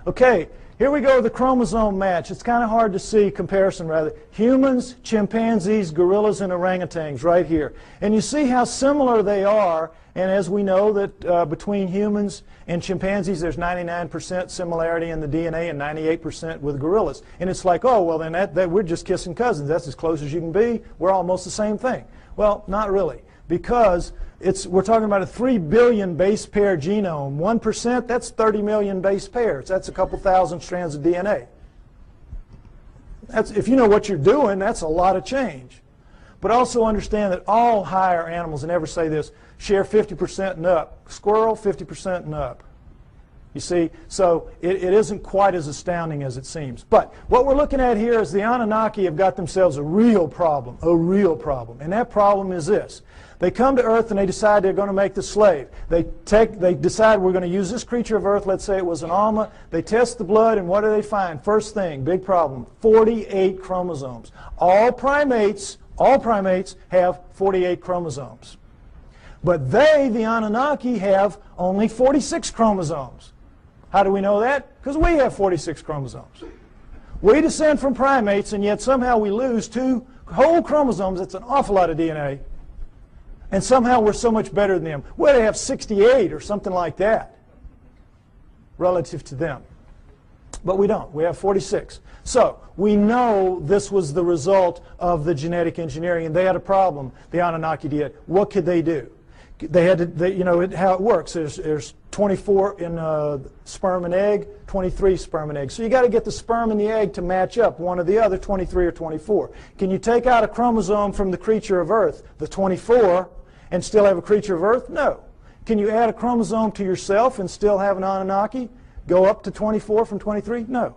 Speaker 2: Okay, here we go with the chromosome match. It's kind of hard to see, comparison rather. Humans, chimpanzees, gorillas, and orangutans right here. And you see how similar they are. And as we know that between humans and chimpanzees, there's 99% similarity in the DNA and 98% with gorillas. And it's like, oh, well, then that we're just kissing cousins. That's as close as you can be. We're almost the same thing. Well, not really. Because we're talking about a 3 billion base pair genome. 1%, that's 30 million base pairs. That's a couple thousand strands of DNA. If you know what you're doing, that's a lot of change. But also understand that all higher animals, and never say this, share 50% and up. Squirrel, 50% and up. You see, so it isn't quite as astounding as it seems. But what we're looking at here is the Anunnaki have got themselves a real problem. And that problem is this. They come to Earth and they decide they're going to make the slave. They decide we're going to use this creature of Earth, let's say it was an Alma. They test the blood, and what do they find? First thing, big problem, 48 chromosomes. All primates have 48 chromosomes. But they, the Anunnaki, have only 46 chromosomes. How do we know that? Because we have 46 chromosomes. We descend from primates, and yet somehow we lose 2 whole chromosomes. That's an awful lot of DNA. And somehow we're so much better than them. Well, they have 68 or something like that relative to them. But we don't. We have 46. So we know this was the result of the genetic engineering, and they had a problem. The Anunnaki did. What could they do? They had to, you know, how it works. There's 24 in sperm and egg, 23 sperm and egg. So you got to get the sperm and the egg to match up, one or the other, 23 or 24. Can you take out a chromosome from the creature of Earth, the 24, and still have a creature of Earth? No. Can you add a chromosome to yourself and still have an Anunnaki? Go up to 24 from 23? No.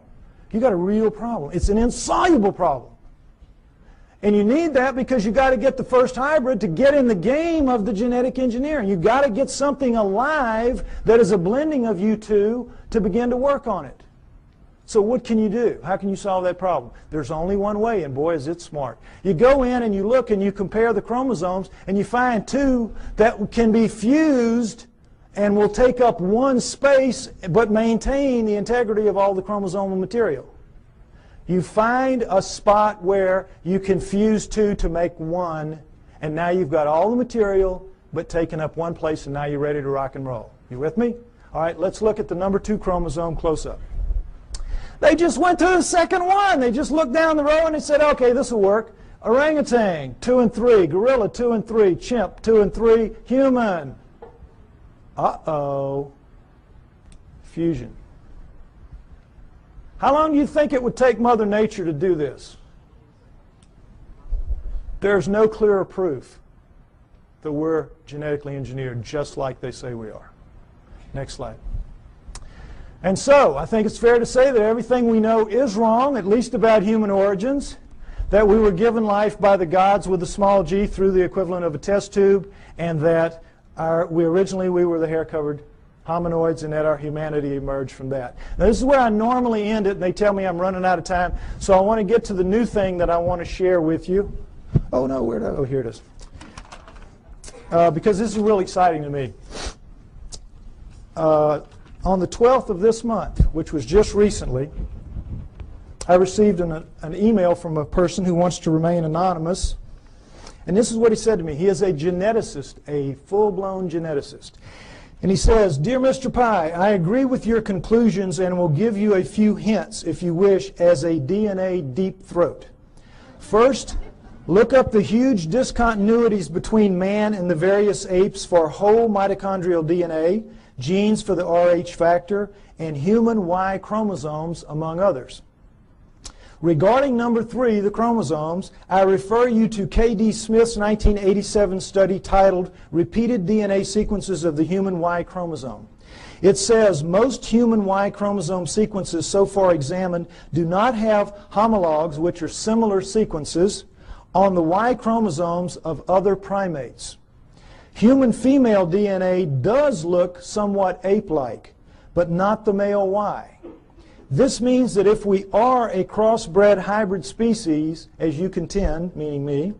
Speaker 2: You got a real problem. It's an insoluble problem. And you need that because you got to get the first hybrid to get in the game of the genetic engineering. You got to get something alive that is a blending of you two to begin to work on it. So what can you do? How can you solve that problem? There's only one way, and boy, is it smart. You go in and you look and you compare the chromosomes, and you find 2 that can be fused and will take up one space but maintain the integrity of all the chromosomal material. You find a spot where you can fuse 2 to make 1, and now you've got all the material but taken up one place, and now you're ready to rock and roll. You with me? All right, let's look at the number 2 chromosome close up. They just went to the second one. They just looked down the row and they said, okay, this will work. Orangutan, 2 and 3. Gorilla, 2 and 3. Chimp, 2 and 3. Human. Uh-oh. Fusion. How long do you think it would take Mother Nature to do this? There's no clearer proof that we're genetically engineered just like they say we are. Next slide. And so, I think it's fair to say that everything we know is wrong, at least about human origins, that we were given life by the gods with a small g through the equivalent of a test tube, and that we were the hair-covered hominoids, and that our humanity emerged from that. Now, this is where I normally end it, and they tell me I'm running out of time, so I want to get to the new thing that I want to share with you. Oh, no, oh, here it is. Because this is really exciting to me. On the 12th of this month, which was just recently, I received an email from a person who wants to remain anonymous. And this is what he said to me. He is a geneticist, a full-blown geneticist. And he says, "Dear Mr. Pi, I agree with your conclusions and will give you a few hints, if you wish, as a DNA deep throat. First, look up the huge discontinuities between man and the various apes for whole mitochondrial DNA, genes for the Rh factor, and human Y chromosomes, among others. Regarding number 3, the chromosomes, I refer you to K.D. Smith's 1987 study titled Repeated DNA Sequences of the Human Y Chromosome. It says most human Y chromosome sequences so far examined do not have homologs, which are similar sequences, on the Y chromosomes of other primates. Human female DNA does look somewhat ape-like, but not the male Y. This means that if we are a crossbred hybrid species, as you contend, meaning me,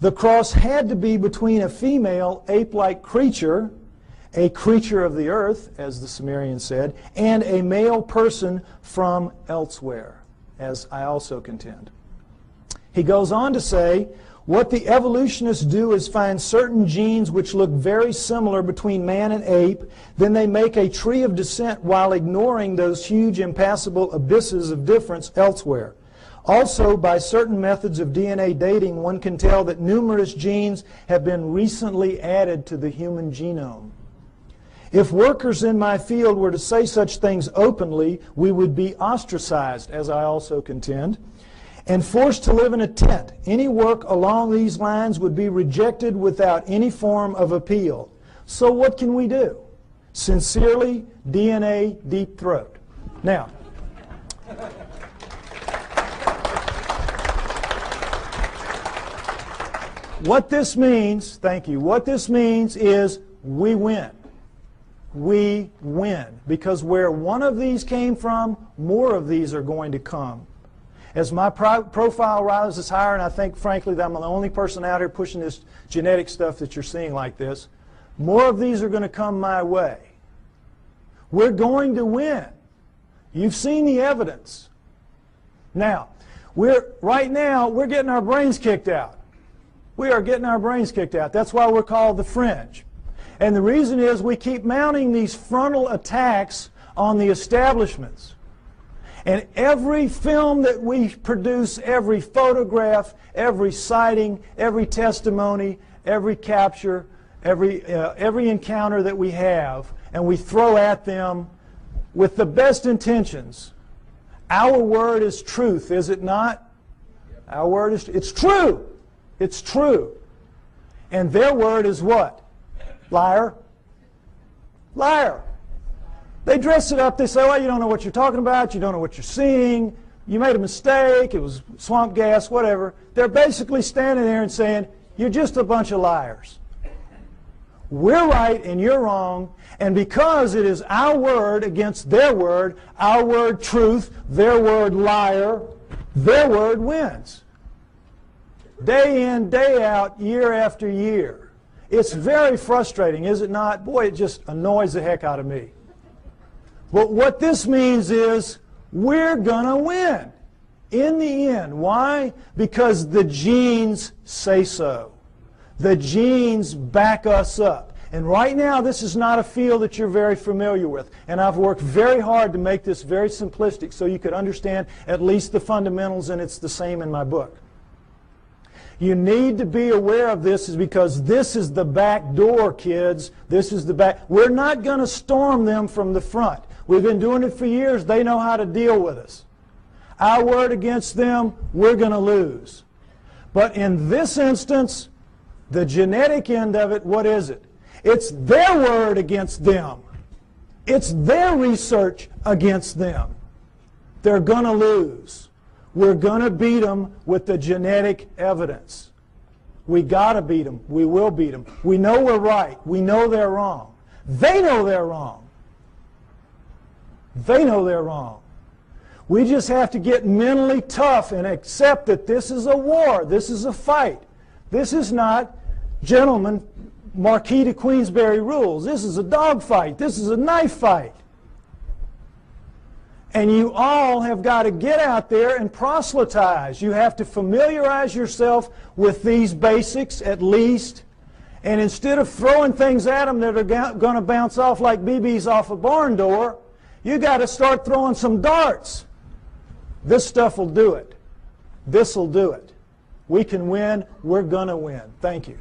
Speaker 2: the cross had to be between a female ape-like creature, a creature of the earth, as the Sumerians said, and a male person from elsewhere, as I also contend. He goes on to say, what the evolutionists do is find certain genes which look very similar between man and ape, then they make a tree of descent while ignoring those huge impassable abysses of difference elsewhere. Also, by certain methods of DNA dating, one can tell that numerous genes have been recently added to the human genome. If workers in my field were to say such things openly, we would be ostracized, as I also contend, and forced to live in a tent. Any work along these lines would be rejected without any form of appeal. So what can we do? Sincerely, DNA Deep Throat. Now, what this means, thank you, what this means is we win. We win. Because where one of these came from, more of these are going to come. As my profile rises higher, and I think, frankly, that I'm the only person out here pushing this genetic stuff that you're seeing like this, more of these are going to come my way. We're going to win. You've seen the evidence. Now, right now, we're getting our brains kicked out. We are getting our brains kicked out. That's why we're called the fringe. And the reason is we keep mounting these frontal attacks on the establishments. And every film that we produce, every photograph, every sighting, every testimony, every capture, every encounter that we have, and we throw at them with the best intentions. Our word is truth, is it not? Our word is, it's true. It's true. And their word is what? Liar. Liar. They dress it up. They say, well, you don't know what you're talking about. You don't know what you're seeing. You made a mistake. It was swamp gas, whatever. They're basically standing there and saying, you're just a bunch of liars. We're right and you're wrong. And because it is our word against their word, our word truth, their word liar, their word wins. Day in, day out, year after year. It's very frustrating, is it not? Boy, it just annoys the heck out of me. But what this means is we're going to win in the end. Why? Because the genes say so. The genes back us up. And right now, this is not a field that you're very familiar with. And I've worked very hard to make this very simplistic so you could understand at least the fundamentals, and it's the same in my book. You need to be aware of this is because this is the back door, kids. This is the back. We're not going to storm them from the front. We've been doing it for years. They know how to deal with us. Our word against them, we're going to lose. But in this instance, the genetic end of it, what is it? It's their word against them. It's their research against them. They're going to lose. We're going to beat them with the genetic evidence. We got to beat them. We will beat them. We know we're right. We know they're wrong. They know they're wrong. They know they're wrong. We just have to get mentally tough and accept that this is a war. This is a fight. This is not, gentlemen, Marquis de Queensberry rules. This is a dog fight. This is a knife fight. And you all have got to get out there and proselytize. You have to familiarize yourself with these basics at least. And instead of throwing things at them that are going to bounce off like BBs off a barn door, you got to start throwing some darts. This stuff will do it. This will do it. We can win. We're going to win. Thank you.